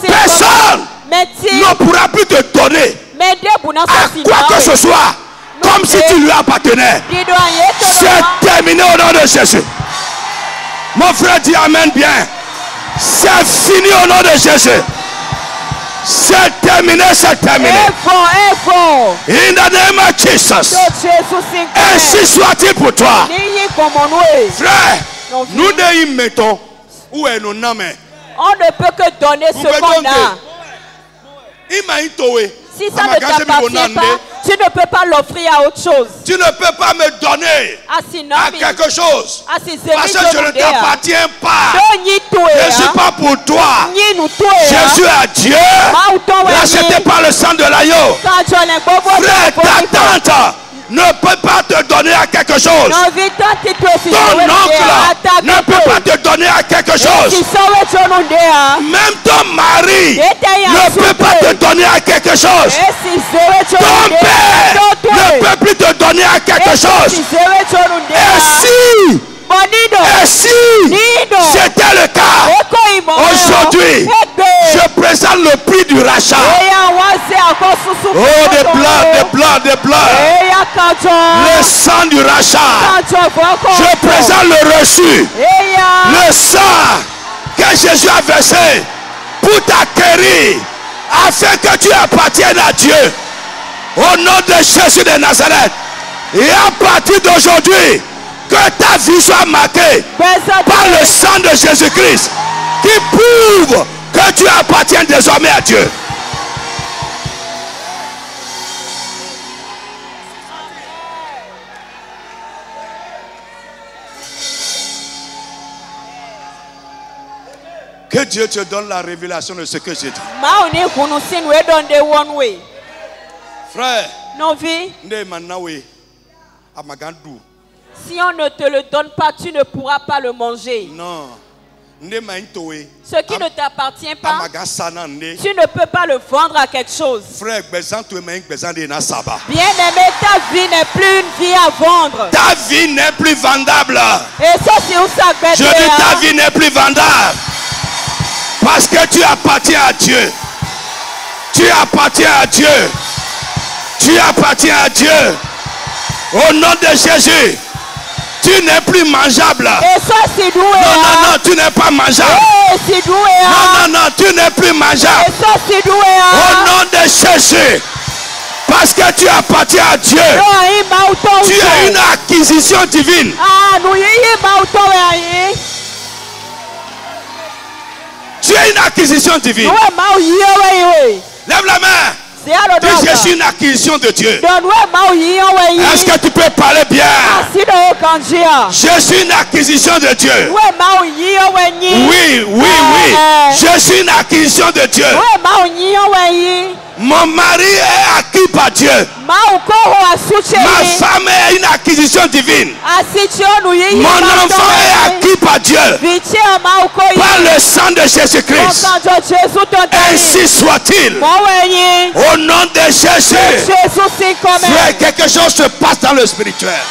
personne ne pourra plus te donner à quoi que ce soit comme si tu lui appartenais. C'est terminé au nom de Jésus. Mon frère dit amen bien. C'est fini au nom de Jésus. C'est terminé, c'est terminé. In the name of Jesus. Ainsi soit-il pour toi. Frère, nous ne mettons où est nos noms. On ne peut que donner ce qu'on a. Si ça ne t'appartient pas, tu ne peux pas l'offrir à autre chose. Tu ne peux pas me donner à quelque chose parce que je ne t'appartiens pas. Je ne suis pas pour toi. Je suis à Dieu, racheté par le sang de l'agneau. Frère, ta tante ne peut pas te donner à quelque chose. Ton oncle ne peut pas te donner à quelque chose. Même ton mari ne peut pas te donner à quelque chose. Ton père ne peut plus te donner à quelque chose. Et si c'était le cas, aujourd'hui, je présente le prix du rachat. Oh, des pleurs. Le sang du rachat. Je présente le reçu. Le sang que Jésus a versé pour t'acquérir, afin que tu appartiennes à Dieu. Au nom de Jésus de Nazareth. Et à partir d'aujourd'hui, que ta vie soit marquée par le sang de Jésus-Christ, qui prouve que tu appartiens désormais à Dieu. Que Dieu te donne la révélation de ce que j'ai dit. Frère, si on ne te le donne pas, tu ne pourras pas le manger. Non. Ce qui ne t'appartient pas, tu ne peux pas le vendre à quelque chose. Frère, bien-aimé, ta vie n'est plus une vie à vendre. Ta vie n'est plus vendable. Et ça, c'est où ça. Je dis ta vie n'est plus vendable. Parce que tu appartiens à Dieu. Tu appartiens à Dieu. Tu appartiens à Dieu. Au nom de Jésus. Tu n'es plus mangeable. Non, tu n'es pas mangeable. Non, tu n'es plus mangeable. Au nom de Jésus. Parce que tu appartiens à Dieu. Tu as une acquisition divine. Tu as une acquisition divine. Lève la main. Je suis une acquisition de Dieu. Est-ce que tu peux parler bien? Je suis une acquisition de Dieu. Oui. Je suis une acquisition de Dieu. Mon mari est acquis par Dieu. Ma femme est une acquisition divine. Mon enfant est acquis par Dieu. Par le sang de Jésus-Christ. Ainsi soit-il. Au nom de Jésus. Frère, quelque chose se passe dans le spirituel.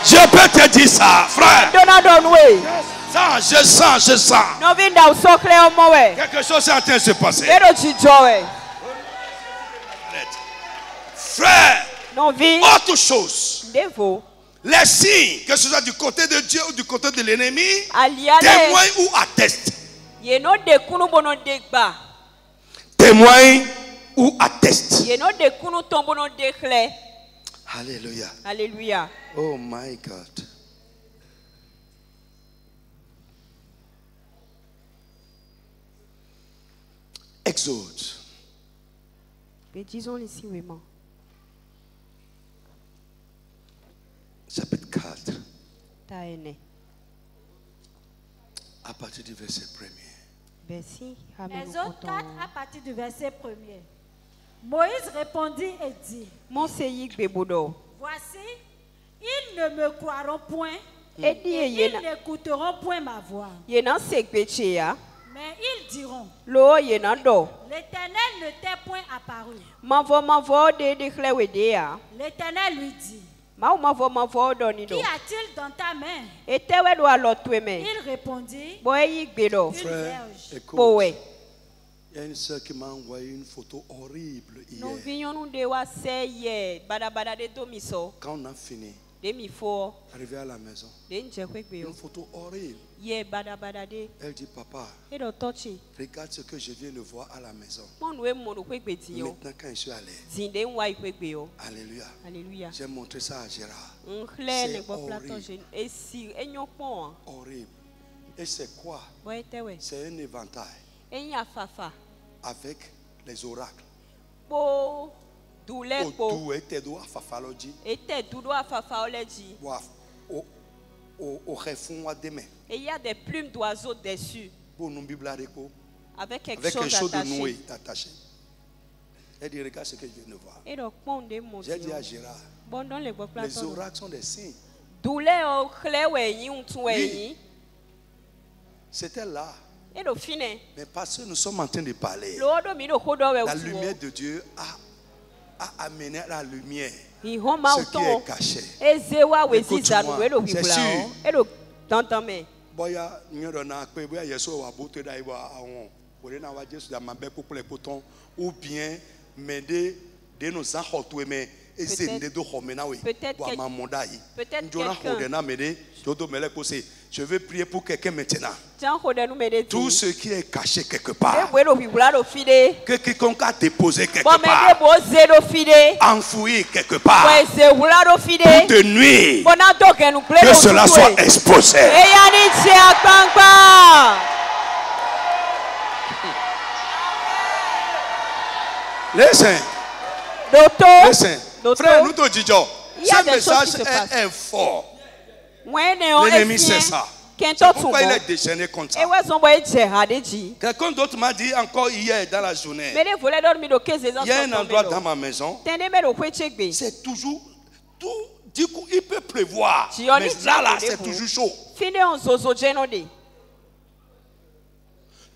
Je peux te dire ça, frère. Je sens. Quelque chose est en train de se passer. Frère, autre chose. Les signes, que ce soit du côté de Dieu ou du côté de l'ennemi, témoignent ou attestent. Témoignent ou attestent. Alléluia. Oh my God. Exode. Disons ici, oui, chapitre 4. À partir du verset 1er. Exode 4 à partir du verset 1er. Moïse répondit et dit: Voici, ils ne me croiront point et ils n'écouteront point ma voix. Mais Mais ils diront, l'Éternel ne t'est point apparu. L'Éternel lui dit, qu'y a-t-il dans ta main? Il répondit, une vierge. Écoute, il y a une soeur qui m'a envoyé une photo horrible hier. Quand on a fini, arrivé à la maison, une photo horrible. Elle dit, papa, regarde ce que je viens de voir à la maison. Maintenant, quand je suis allé, alléluia, j'ai montré ça à Gérard. C'est horrible. Et c'est quoi? C'est un éventail avec les oracles. Et il y a des plumes d'oiseaux dessus. Avec quelque chose de attaché. Elle dit, regarde ce que je viens de voir. J'ai dit à Gérard, les oracles sont des signes. Oui, c'était là. Mais parce que nous sommes en train de parler, la lumière de Dieu a amené la lumière ce qui est caché. Écoute-moi, c'est sûr. Ou bien m'aider de nos enfants. Je veux prier pour quelqu'un maintenant. Tout ce qui est caché quelque part, que quiconque a déposé quelque part, enfoui quelque part, pour te nuire, que cela soit exposé. Listen. Frère, nous te disons, ce message est fort. L'ennemi sait ça. C'est pourquoi il est déchaîné comme ça. Quelqu'un d'autre m'a dit encore hier dans la journée, il y a un endroit dans ma maison, c'est toujours tout, du coup il peut pleuvoir, mais là c'est toujours chaud.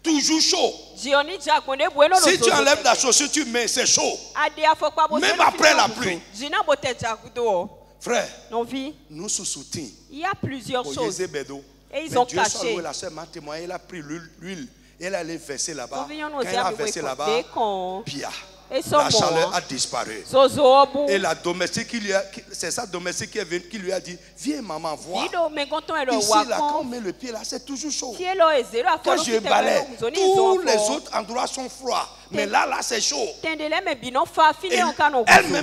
Toujours chaud. Si tu enlèves la chaussure, tu mets, c'est chaud. Même après la pluie. Frère, nous sous-soutenons. Il y a plusieurs choses. Et ils ont caché. La sœur m'a témoigné, elle a pris l'huile et elle allait verser là-bas. Quand elle a versé là-bas, pia. La chaleur a disparu. Et la domestique, c'est sa domestique qui est venue, qui lui a dit, viens maman voir. Ici là, quand on met le pied là, c'est toujours chaud. Quand je balaye, tous les autres endroits sont froids. Mais là c'est chaud. Elle-même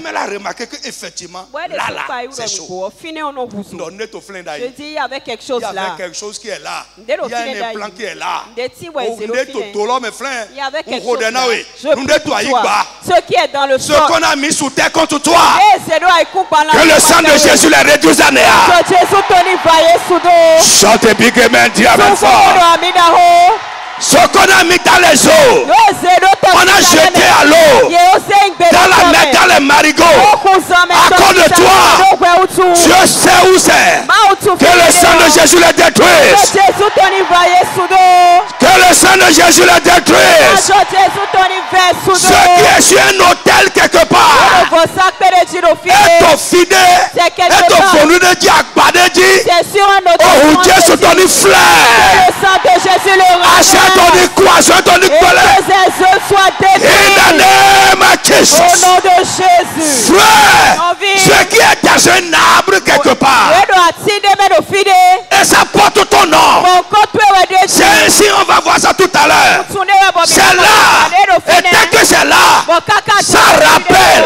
elle a remarqué qu'effectivement, là c'est chaud. Je dis, il y avait quelque chose là. Il y avait quelque chose qui est là. Il y a un implant qui est là. Il y avait quelque chose là. Ce qui est dans le sol. Ce qu'on a mis sous terre contre toi. Que le sang de Jésus les réduise à néant. Chante big amen, dis amen fort. Ce qu'on a mis dans les eaux, on a jeté à l'eau, dans la mer, dans les marigots. À cause de toi, Dieu sait où c'est. Que le sang de Jésus les détruise. Que le sang de Jésus les détruise. Ce qui est sur un hôtel quelque part, est au fidé, est au fond de Dieu, oh Dieu se donne fleur. Ton équation, ton colère. In the name of Jesus. Au nom de Jésus. Frère, ce qui est dans un arbre quelque part, et ça porte ton nom. C'est ainsi, on va voir ça tout à l'heure. C'est là. Et dès que c'est là, ça rappelle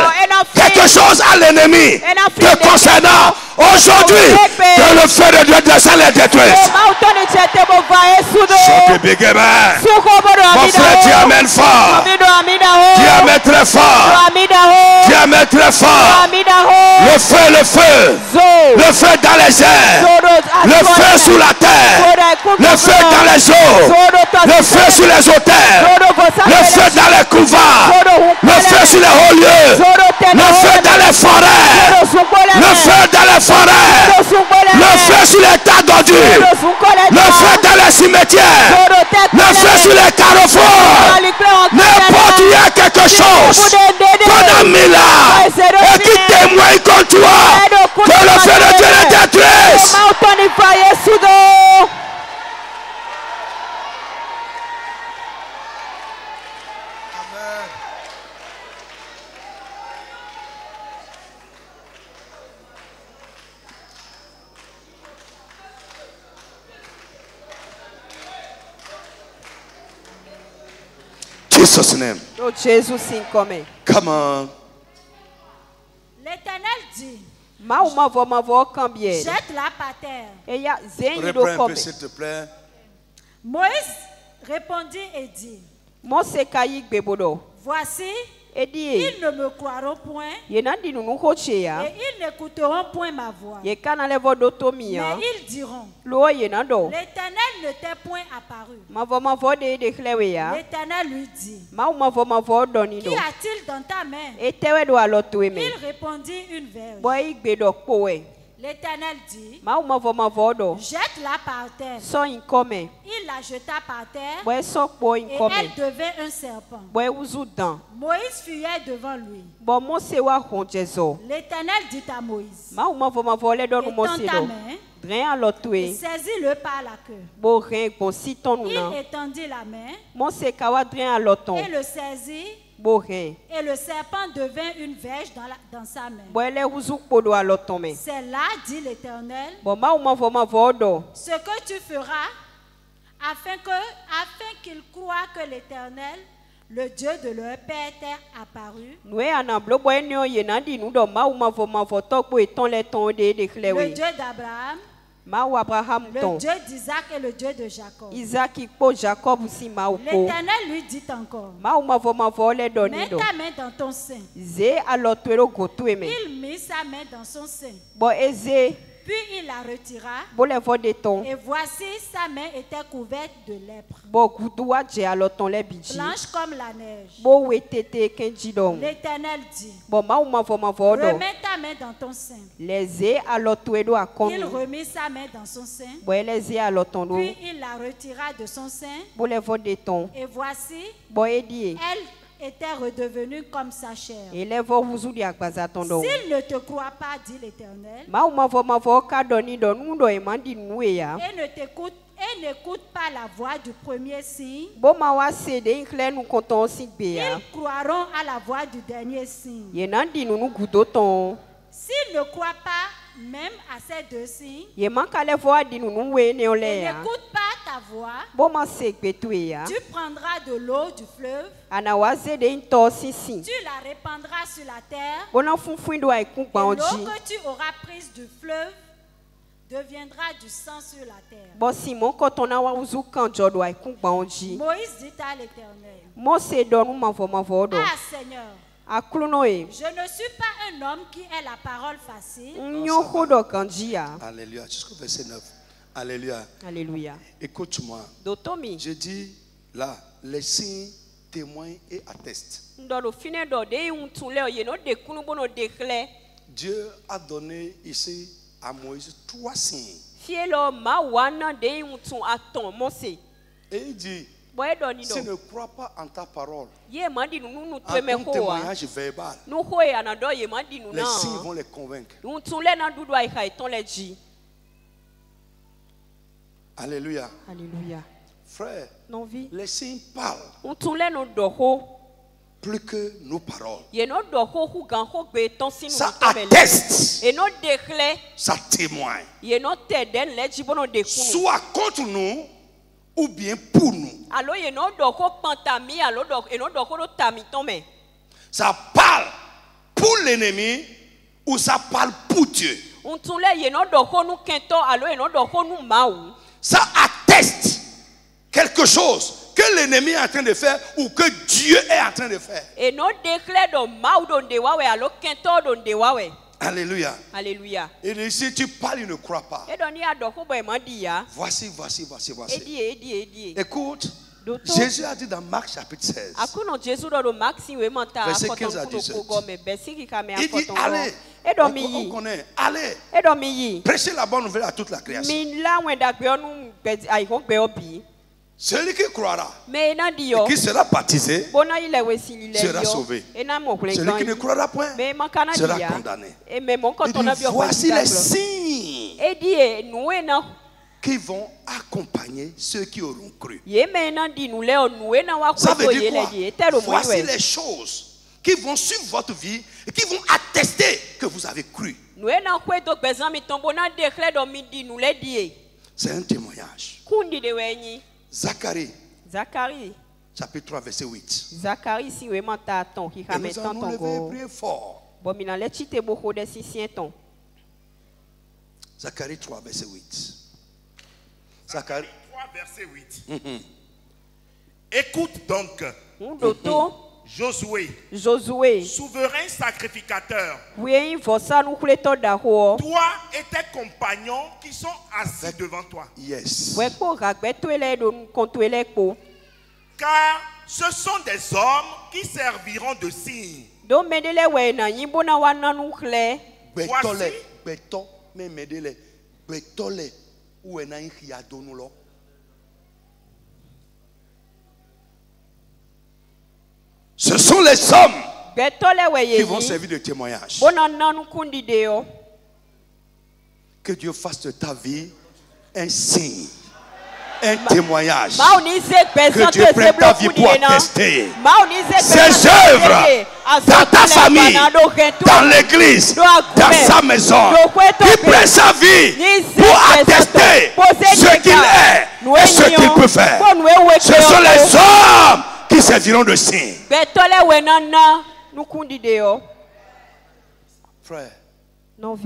quelque chose à l'ennemi te concernant. Aujourd'hui, que le feu de Dieu descend les détruise. Chante big amen. Mon frère, dis amen fort. Dis amen très fort. Dis amen très fort. Le feu. Le feu dans les airs. Le feu sous la terre. Le feu dans les eaux. Le feu sur les autels. Le feu dans les couvards. Le feu sur les hauts lieux. Le feu dans les forêts. Le feu dans les forêts. Le feu sur les tas d'ordures. Le feu dans les cimetières. Le feu sur les quelque chose ton ami là et qui témoigne contre toi que le feu de Dieu le détruise. Jesus' name. Oh, Jésus s'y commet. Come on. L'Éternel dit, jette-la par terre. Reprends un peu, s'il te plaît. Moïse répondit et dit, voici, ils ne me croiront point et ils n'écouteront point ma voix. Mais ils diront, l'Éternel ne t'est point apparu. L'Éternel lui dit, qu'y a-t-il dans ta main? Il répondit, une verge. L'Éternel dit, jette-la par terre. Il la jeta par terre et elle devint un serpent. Moïse fuyait devant lui. L'Éternel dit à Moïse, étends ta main et saisis-le par la queue. Il étendit la main et le saisit. Et le serpent devint une verge dans sa main. C'est là, dit l'Éternel, ce que tu feras afin qu'ils croient que l'Éternel, le Dieu de leur père, t'est apparu. Le Dieu d'Abraham, le Dieu d'Isaac et le Dieu de Jacob. L'Éternel lui dit encore, mets ta main dans ton sein. Il mit sa main dans son sein. Puis il la retira. Et voici, sa main était couverte de lèpre, blanche comme la neige. L'Éternel dit, remets ta main dans ton sein. Il remit sa main dans son sein. Puis il la retira de son sein. Et voici, elle était redevenue comme sa chair. S'il ne te croit pas, dit l'Éternel, et n'écoute pas la voix du premier signe, ils croiront à la voix du dernier signe. S'ils ne croient pas même à ces deux signes, et n'écoute pas ta voix, tu prendras de l'eau du fleuve, tu la répandras sur la terre, et l'eau que tu auras prise du fleuve deviendra du sang sur la terre. Moïse dit à l'Éternel, ah Seigneur, je ne suis pas un homme qui ait la parole facile. Alléluia. Jusqu'au verset 9. Alléluia. Alléluia. Écoute-moi. Je dis là, les signes témoignent et attestent. Dieu a donné ici à Moïse 3 signes. Et il dit, s'il ne croit pas en ta parole, en ton témoignage verbal, les signes vont les convaincre. Alléluia. Alléluia. Frère, les signes parlent plus que nos paroles. Ça atteste. Ça témoigne. Soit contre nous ou bien pour nous. Ça parle pour l'ennemi ou ça parle pour Dieu. Ça atteste quelque chose que l'ennemi est en train de faire ou que Dieu est en train de faire. Alléluia. Alléluia. Et si tu parles, il ne croit pas. Voici. Écoute, Jésus a dit dans Marc chapitre 16, verset 15 à 17, il dit allez. On connaît, allez. Prêchez la bonne nouvelle à toute la création. Celui qui croira et qui sera baptisé sera sauvé. Celui qui ne croira point sera condamné. Et dit, voici les signes qui vont accompagner ceux qui auront cru. Ça veut dire quoi? Voici les choses qui vont suivre votre vie et qui vont attester que vous avez cru. C'est un témoignage. Zacharie, chapitre 3, verset 8. Et nous allons nous lever et prier fort. Zacharie 3, verset 8. Zacharie 3, verset 8. Écoute donc, Josué, souverain sacrificateur, toi et tes compagnons qui sont assis devant toi. Yes. Car ce sont des hommes qui serviront de signes. Ce sont les hommes qui vont servir de témoignage. Que Dieu fasse de ta vie un signe, un témoignage. Que Dieu prenne ta vie pour attester ses œuvres dans ta famille, dans l'église, dans sa maison. Qu'il prenne sa vie pour attester ce qu'il est et ce qu'il peut faire. Ce sont les hommes qui serviront de signes. Frère,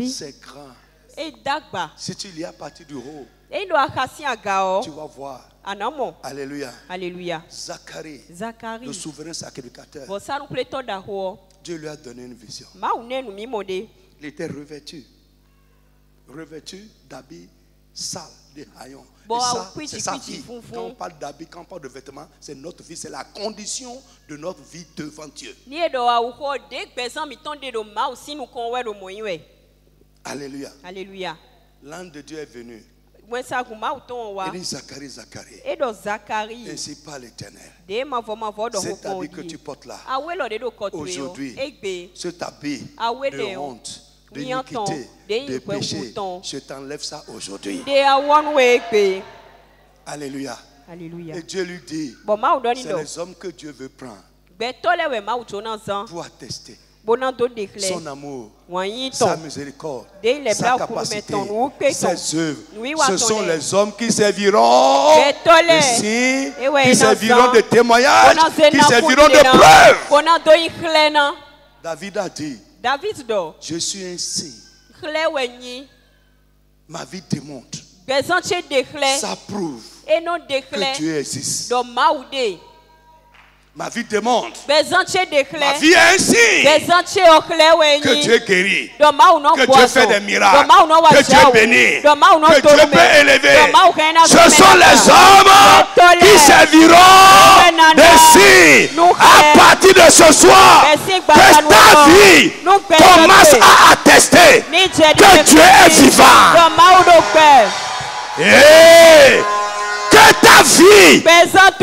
c'est grand. Si tu lis à partir du haut, tu vas voir. Alléluia. Alléluia. Zacharie, le souverain sacrificateur, Dieu lui a donné une vision. Il était revêtu d'habits sales, de haillons. Et ça, c'est sa vie. Quand on parle d'habits, quand on parle de vêtements, c'est notre vie, c'est la condition de notre vie devant Dieu. Alléluia. Alléluia. L'ange de Dieu est venu. Il dit Zacharie, ainsi parle l'Éternel. Cet habit que tu portes là, aujourd'hui, cet habit de honte, d'iniquité, de péché, je t'enlève ça aujourd'hui. Alléluia. Alléluia. Et Dieu lui dit, c'est les hommes que Dieu veut prendre pour attester son amour, sa miséricorde, sa capacité, ses œuvres. Ce sont les hommes qui serviront de signes, qui serviront de témoignages, qui serviront de preuves. David a dit, je suis un signe. Ma vie démontre. Ça prouve que Dieu existe. Ma vie démontre. Ma vie est un signe que Dieu guérit, que Dieu fait des miracles, que Dieu bénit, que Dieu peut élever. Ce sont les hommes qui serviront des signes. À partir de ce soir, que ta vie commence à attester que Dieu est vivant. Que ta vie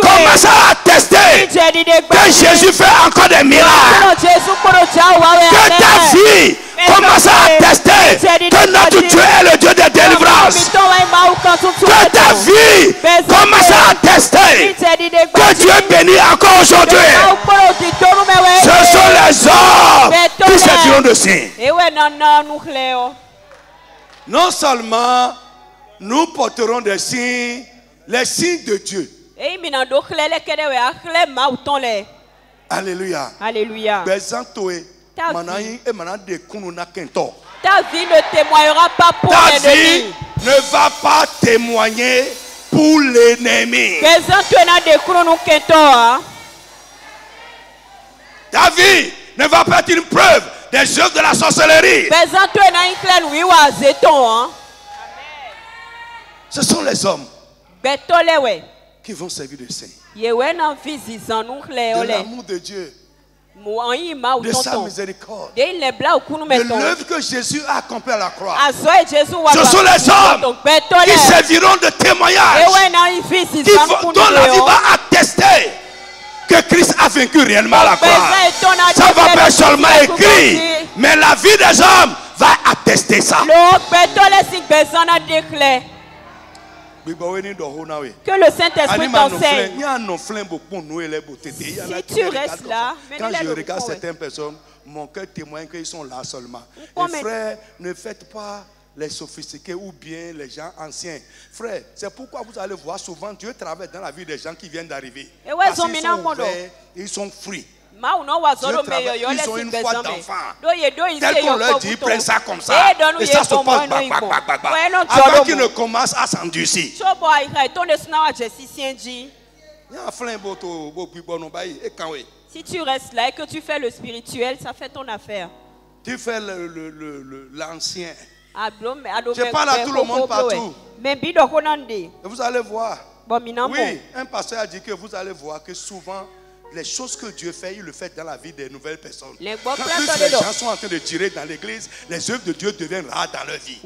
commence à attester que Jésus fait encore des miracles. Que ta vie commence à attester que notre Dieu est le Dieu de délivrance. Que ta vie commence à attester que Dieu bénit encore aujourd'hui. Ce sont les hommes qui serviront de signes. Non seulement nous porterons des signes, les signes de Dieu. Alléluia. Alléluia. Ta vie ne témoignera pas pour l'ennemi. Ta vie ne va pas témoigner pour l'ennemi. Ta vie ne va pas être une preuve des œuvres de la sorcellerie. Ce sont les hommes qui vont servir de saints. De l'amour de Dieu. de sa miséricorde, de l'œuvre que Jésus a accomplie à la croix. Ce sont les hommes qui serviront de témoignage, dont la vie va attester que Christ a vaincu réellement la croix. Ça va pas seulement écrit, mais la vie des hommes va attester ça. Que le Saint-Esprit t'enseigne. Si tu restes là, quand je regarde certaines personnes, mon cœur témoigne qu'ils sont là seulement. Et frère, ne faites pas les sophistiqués ou bien les gens anciens. Frère, c'est pourquoi vous allez voir souvent Dieu travaille dans la vie des gens qui viennent d'arriver. Parce qu'ils sont ouverts, ils sont free. Ils ont une foi d'enfant. Tel qu'on leur dit, prends ça comme ça. Et ça se passe avant qu'ils ne commencent à s'endurcir. Si tu restes là et que tu fais le spirituel, ça fait ton affaire. Tu fais l'ancien. Je parle à tout le monde partout. Et vous allez voir. Oui, un pasteur a dit que vous allez voir que souvent, les choses que Dieu fait, il le fait dans la vie des nouvelles personnes. Quand les gens sont en train de tirer dans l'église, les œuvres de Dieu deviennent rares dans leur vie.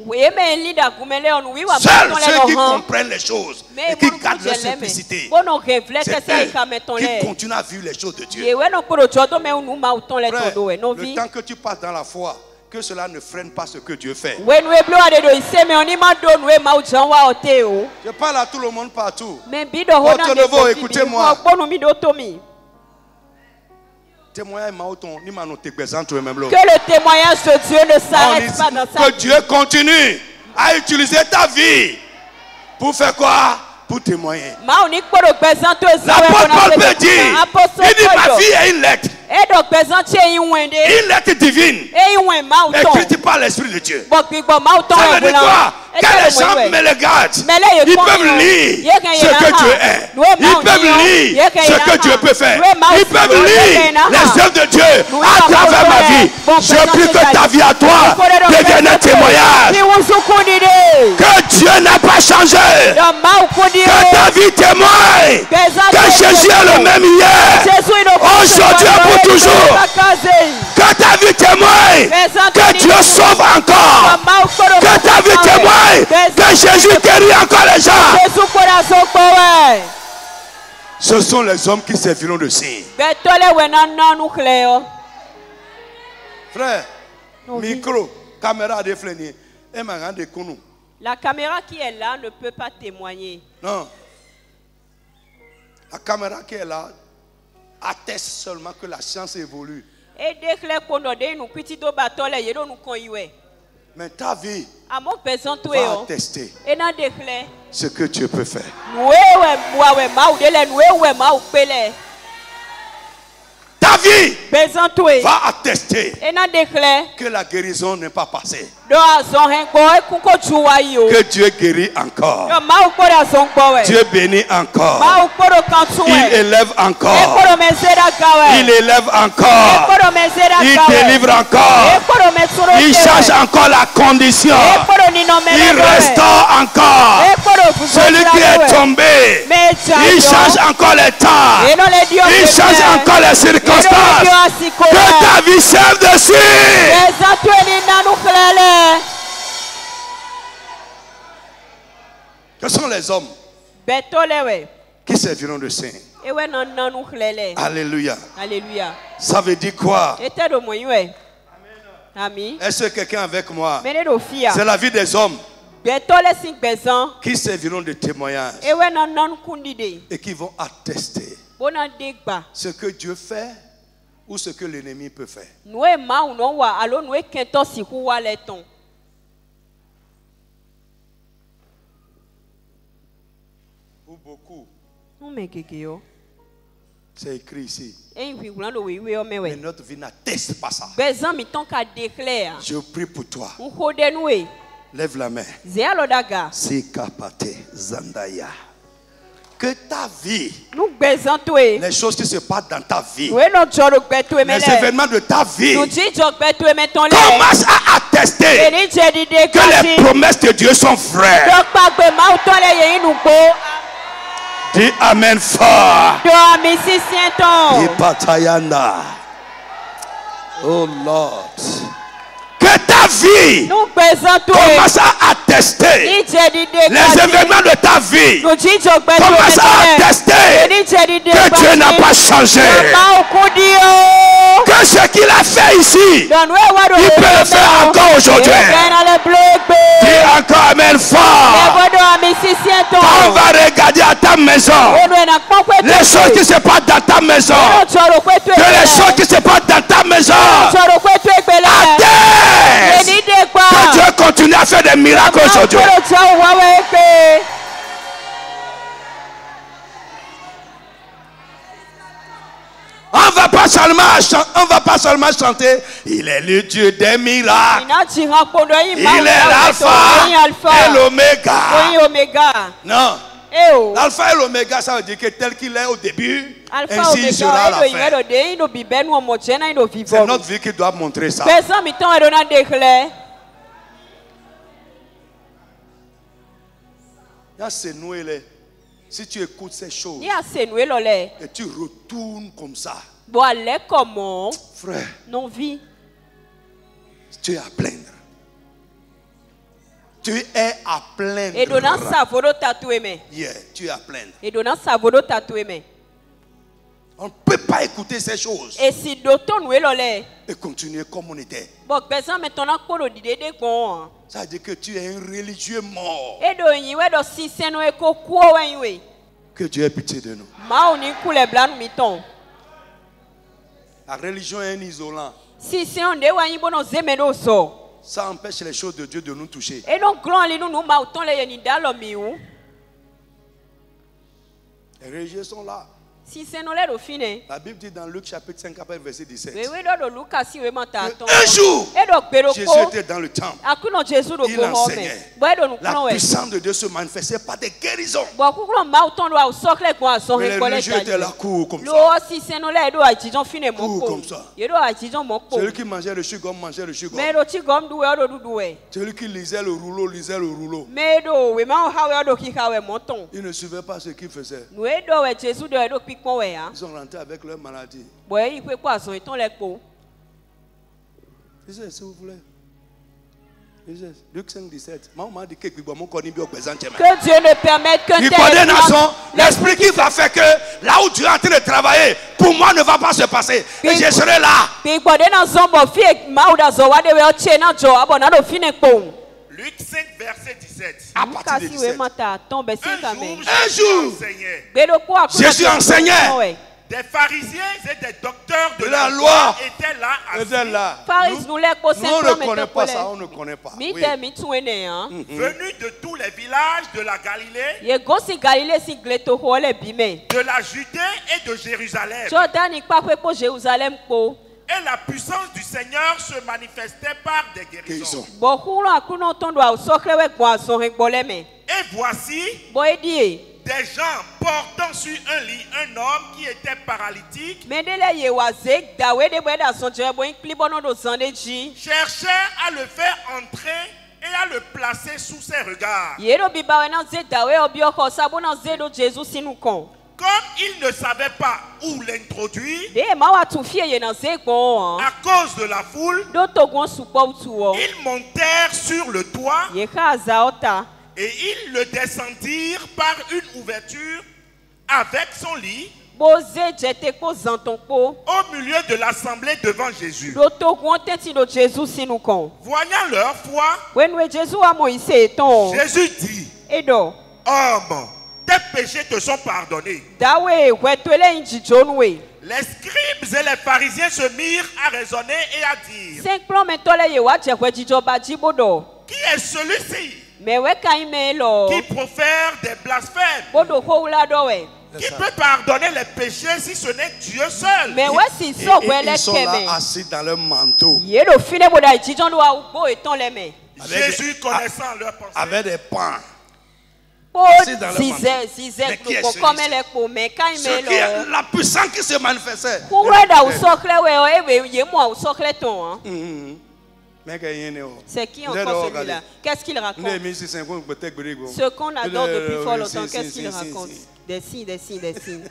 Seuls ceux qui comprennent les choses et qui gardent leur simplicité, c'est eux qui continuent à vivre les choses de Dieu. Frère, le temps que tu passes dans la foi, que cela ne freine pas ce que Dieu fait. Je parle à tout le monde partout. Votre nouveau, écoutez-moi. Que le témoignage de Dieu ne s'arrête pas dans sa vie. Que Dieu continue à utiliser ta vie pour faire quoi? Pour témoigner. L'apôtre Paul peut dire, il dit ma vie est une lettre. Une lettre divine écrite par l'Esprit de Dieu. Ça veut dire quoi? Quand les gens me regardent, ils peuvent lire ce que Dieu est. Ils peuvent lire ce que Dieu peut faire. Ils peuvent lire les œuvres de Dieu à travers ma vie. Je prie que ta vie à toi devienne un témoignage. Que Dieu n'a pas changé. Que ta vie témoigne que Jésus est le même hier, aujourd'hui et pour toujours. Que ta vie témoigne que Dieu sauve encore. Que ta vie témoigne que Jésus guérit encore les gens. Ce sont les hommes qui serviront de signes. Frère, micro, caméra de flénier. La caméra qui est là ne peut pas témoigner. Non. La caméra qui est là atteste seulement que la science évolue. Mais ta vie va attester ce que Dieu peut faire. Ta vie va attester que la guérison n'est pas passée. Que Dieu guérit encore. Dieu bénit encore. Il élève encore. Il élève encore. Il délivre encore. Il change encore la condition. Il restaure encore. Celui qui est tombé, il change encore les temps. Il change encore les circonstances. Que ta vie serve dessus. Que sont les hommes qui serviront de saints? Alléluia. Alléluia. Ça veut dire quoi? Amen. Est-ce que quelqu'un avec moi? C'est la vie des hommes qui serviront de témoignage et qui vont attester ce que Dieu fait ou ce que l'ennemi peut faire. Pour beaucoup, c'est écrit ici. Mais notre vie n'atteste pas ça. Je prie pour toi. Lève la main. Que ta vie, les choses qui se passent dans ta vie, les événements de ta vie commencent à attester que les promesses de Dieu sont vraies. Dis Amen fort. Oh Lord. Que ta vie commence à attester les événements de ta vie. Commence à attester que Dieu n'a pas changé. Que ce qu'il a fait ici, il peut le faire encore aujourd'hui. Dis encore amen fort. Quand on va regarder à ta maison, les choses qui se passent dans ta maison, que les choses qui se passent dans ta maison, que Dieu continue à faire des miracles aujourd'hui. On va pas seulement chanter. Il est le Dieu des miracles. Il est l'alpha et l'oméga. Non. L'alpha et l'oméga, ça veut dire que tel qu'il est au début, ainsi il sera à la fin. C'est notre vie qui doit montrer ça. Si tu écoutes ces choses et tu retournes comme ça, frère, tu es à plaindre. Tu es à plaindre. Yeah, tu es à plaindre. On ne peut pas écouter ces choses et continuer comme on était. Ça veut dire que tu es un religieux mort. Que Dieu ait pitié de nous. La religion est un isolant. Ça empêche les choses de Dieu de nous toucher. Les religieux sont là. La Bible dit dans Luc chapitre 5, verset 17. Un jour, Jésus était dans le temple. Il enseignait. La puissance de Dieu se manifestait par des guérisons. Mais les religieux étaient là, court comme ça. Court comme ça. Celui qui mangeait le chewing-gum mangeait le chewing-gum. Celui qui lisait le rouleau lisait le rouleau. Il ne suivait pas ce qu'il faisait. Ils sont rentrés avec leur maladie. S'il vous plaît. Luc 5, 17. Que Dieu ne permette que l'esprit qui va faire que là où Dieu est en train de travailler, pour moi ne va pas se passer. Et je serai là. Luc 5, verset 17. À partir de 17. Un jour, Jésus enseignait. Des pharisiens et des docteurs de la loi étaient là. Nous, on ne connaît pas ça, on ne connaît pas. Oui. Venus de tous les villages de la Galilée, de la Judée et de Jérusalem. Et la puissance du Seigneur se manifestait par des guérisons. Et voici des gens portant sur un lit un homme qui était paralytique, cherchaient à le faire entrer et à le placer sous ses regards. Comme ils ne savaient pas où l'introduire, à cause de la foule, ils montèrent sur le toit et ils le descendirent par une ouverture avec son lit au milieu de l'assemblée devant Jésus. Voyant leur foi, Jésus dit: Homme, tes péchés te sont pardonnés. Les scribes et les pharisiens se mirent à raisonner et à dire: Qui est celui-ci qui profère des blasphèmes? Qui peut pardonner les péchés si ce n'est Dieu seul? Ils sont là assis dans leur manteau. Jésus connaissant leur pensée, avec des pains. La puissance qui se manifestait. C'est qui encore celui-là? Qu'est-ce qu'il raconte? Ce qu'on adore depuis fort longtemps, qu'est-ce qu'il raconte? Des signes, des signes, des signes.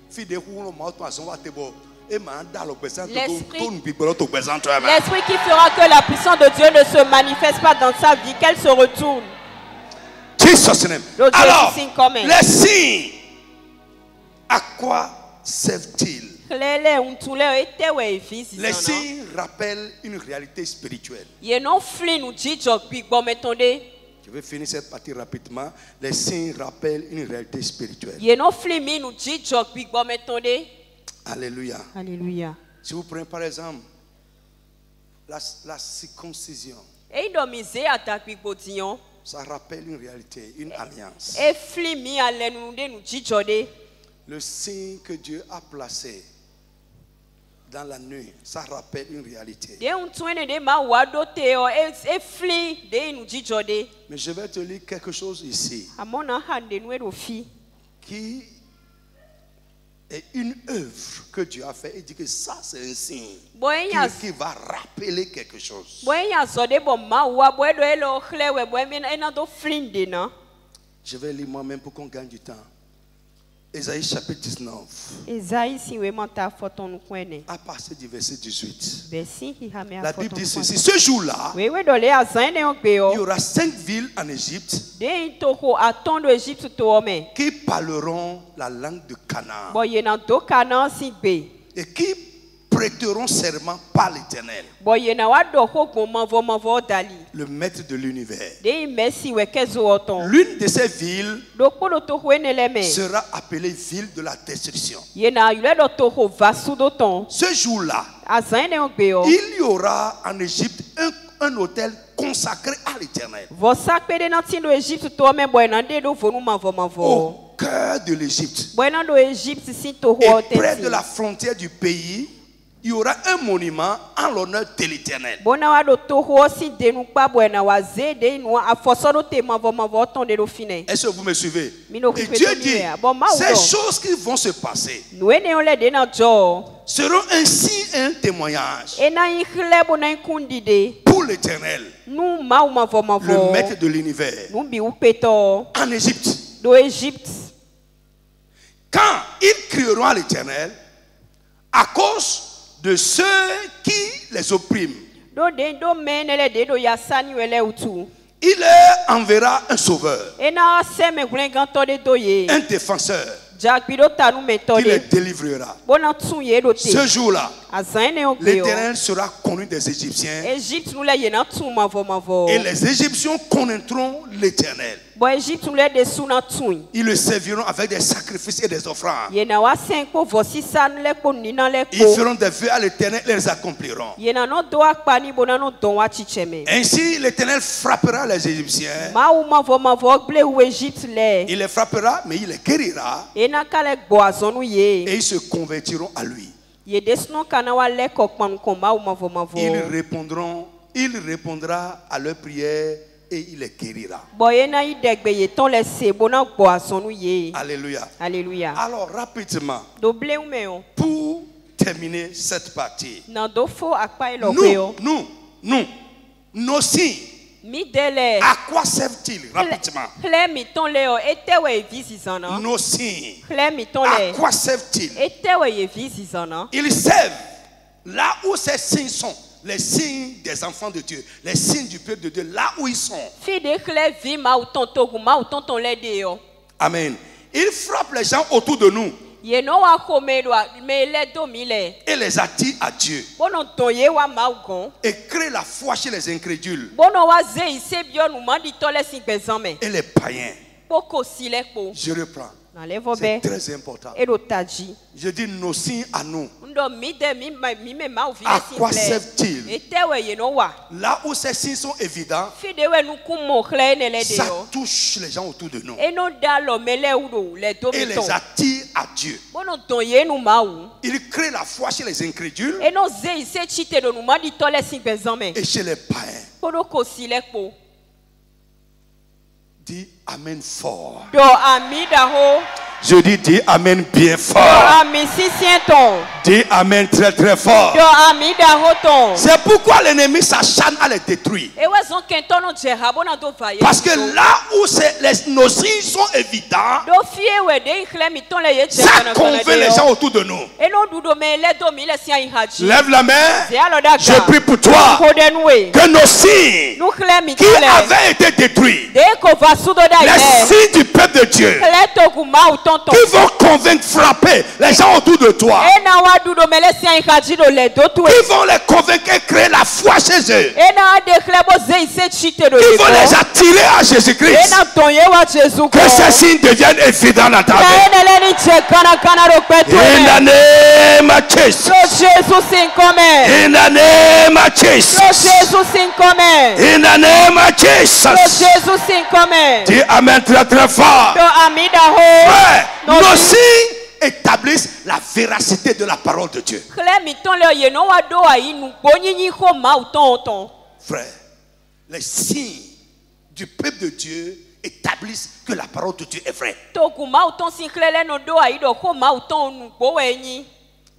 L'esprit qui fera que la puissance de Dieu ne se manifeste pas dans sa vie, qu'elle se retourne. Jesus name. Alors, les signes, à quoi servent-ils? Les signes rappellent une réalité spirituelle. Je vais finir cette partie rapidement. Les signes rappellent une réalité spirituelle. Alléluia. Alléluia. Si vous prenez par exemple la circoncision, ça rappelle une réalité, une alliance. Le signe que Dieu a placé dans la nuit, ça rappelle une réalité. Mais je vais te lire quelque chose ici qui est une œuvre que Dieu a fait et dit que ça c'est un signe qui va rappeler quelque chose. Je vais lire moi-même pour qu'on gagne du temps. Ésaïe chapitre 19. À partir du verset 18. La Bible dit ceci. Ce jour-là, il y aura 5 villes en Égypte qui parleront la langue de Canaan et qui prêteront serment par l'Éternel, le maître de l'univers. L'une de ces villes sera appelée ville de la destruction. Ce jour-là, il y aura en Égypte un autel consacré à l'Éternel, au cœur de l'Égypte. Et près de la frontière du pays, il y aura un monument en l'honneur de l'Éternel. Est-ce que vous me suivez? Et Dieu dit, ces choses qui vont se passer seront ainsi un témoignage pour l'Éternel, le maître de l'univers, en Égypte. Quand ils crieront à l'Éternel à cause de ceux qui les oppriment, il leur enverra un sauveur, un défenseur qui les délivrera. Ce jour-là, l'Éternel sera connu des Égyptiens et les Égyptiens connaîtront l'Éternel. Ils le serviront avec des sacrifices et des offrandes. Ils feront des vœux à l'Éternel et les accompliront. Ainsi, l'Éternel frappera les Égyptiens. Il les frappera, mais il les guérira. Et ils se convertiront à lui. Il répondra à leurs prières et il les guérira. Alléluia. Alléluia. Alors rapidement, pour terminer cette partie, nos signes, à quoi servent-ils? Rapidement. Nos signes, à quoi servent-ils? Ils servent là où ces signes sont. Les signes des enfants de Dieu, les signes du peuple de Dieu, là où ils sont. Amen. Ils frappent les gens autour de nous et les attirent à Dieu et créent la foi chez les incrédules et les païens. Je reprends. C'est très important. Je dis nos signes à nous. À quoi servent-ils? Là où ces signes sont évidents, ça touche les gens autour de nous et les attire à Dieu. Il crée la foi chez les incrédules et chez les païens. Dis Amen fort. Je dis amen bien fort. Dis amen très très fort. C'est pourquoi l'ennemi s'acharne à les détruire. Parce que là où nos signes sont évidents, ça convainc les gens autour de nous. Lève la main. Je prie pour toi que nos signes qui avaient été détruits, les signes du peuple de Dieu, qui vont convaincre, frapper les gens autour de toi, qui vont les convaincre et créer la foi chez eux, qui vont les attirer à Jésus-Christ, que ces signes deviennent évidents dans ta vie. In the name of Jesus. In the name of Jesus. In the name of Jesus. Dis amen très très fort. Ouais, nos signes établissent la véracité de la parole de Dieu. Frère, les signes du peuple de Dieu établissent que la parole de Dieu est vraie.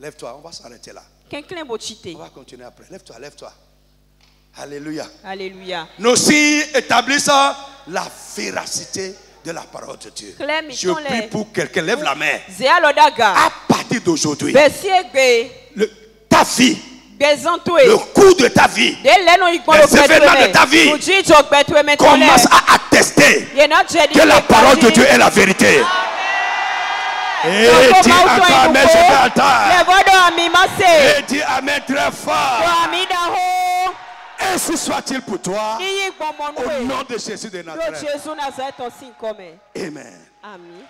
Lève-toi, on va s'arrêter là. On va continuer après. Lève-toi, lève-toi. Alléluia. Alléluia. Nos signes établissent la véracité de la parole de Dieu. Je prie pour quelqu'un, lève la main. À partir d'aujourd'hui, ta vie, le cours de ta vie, les événements de ta vie commencent à attester que la parole de Dieu est la vérité. Et dis encore amen, je vais entendre. Et dis amen très fort. Ainsi soit-il pour toi. Au nom de Jésus de Nazareth. Amen. Amen.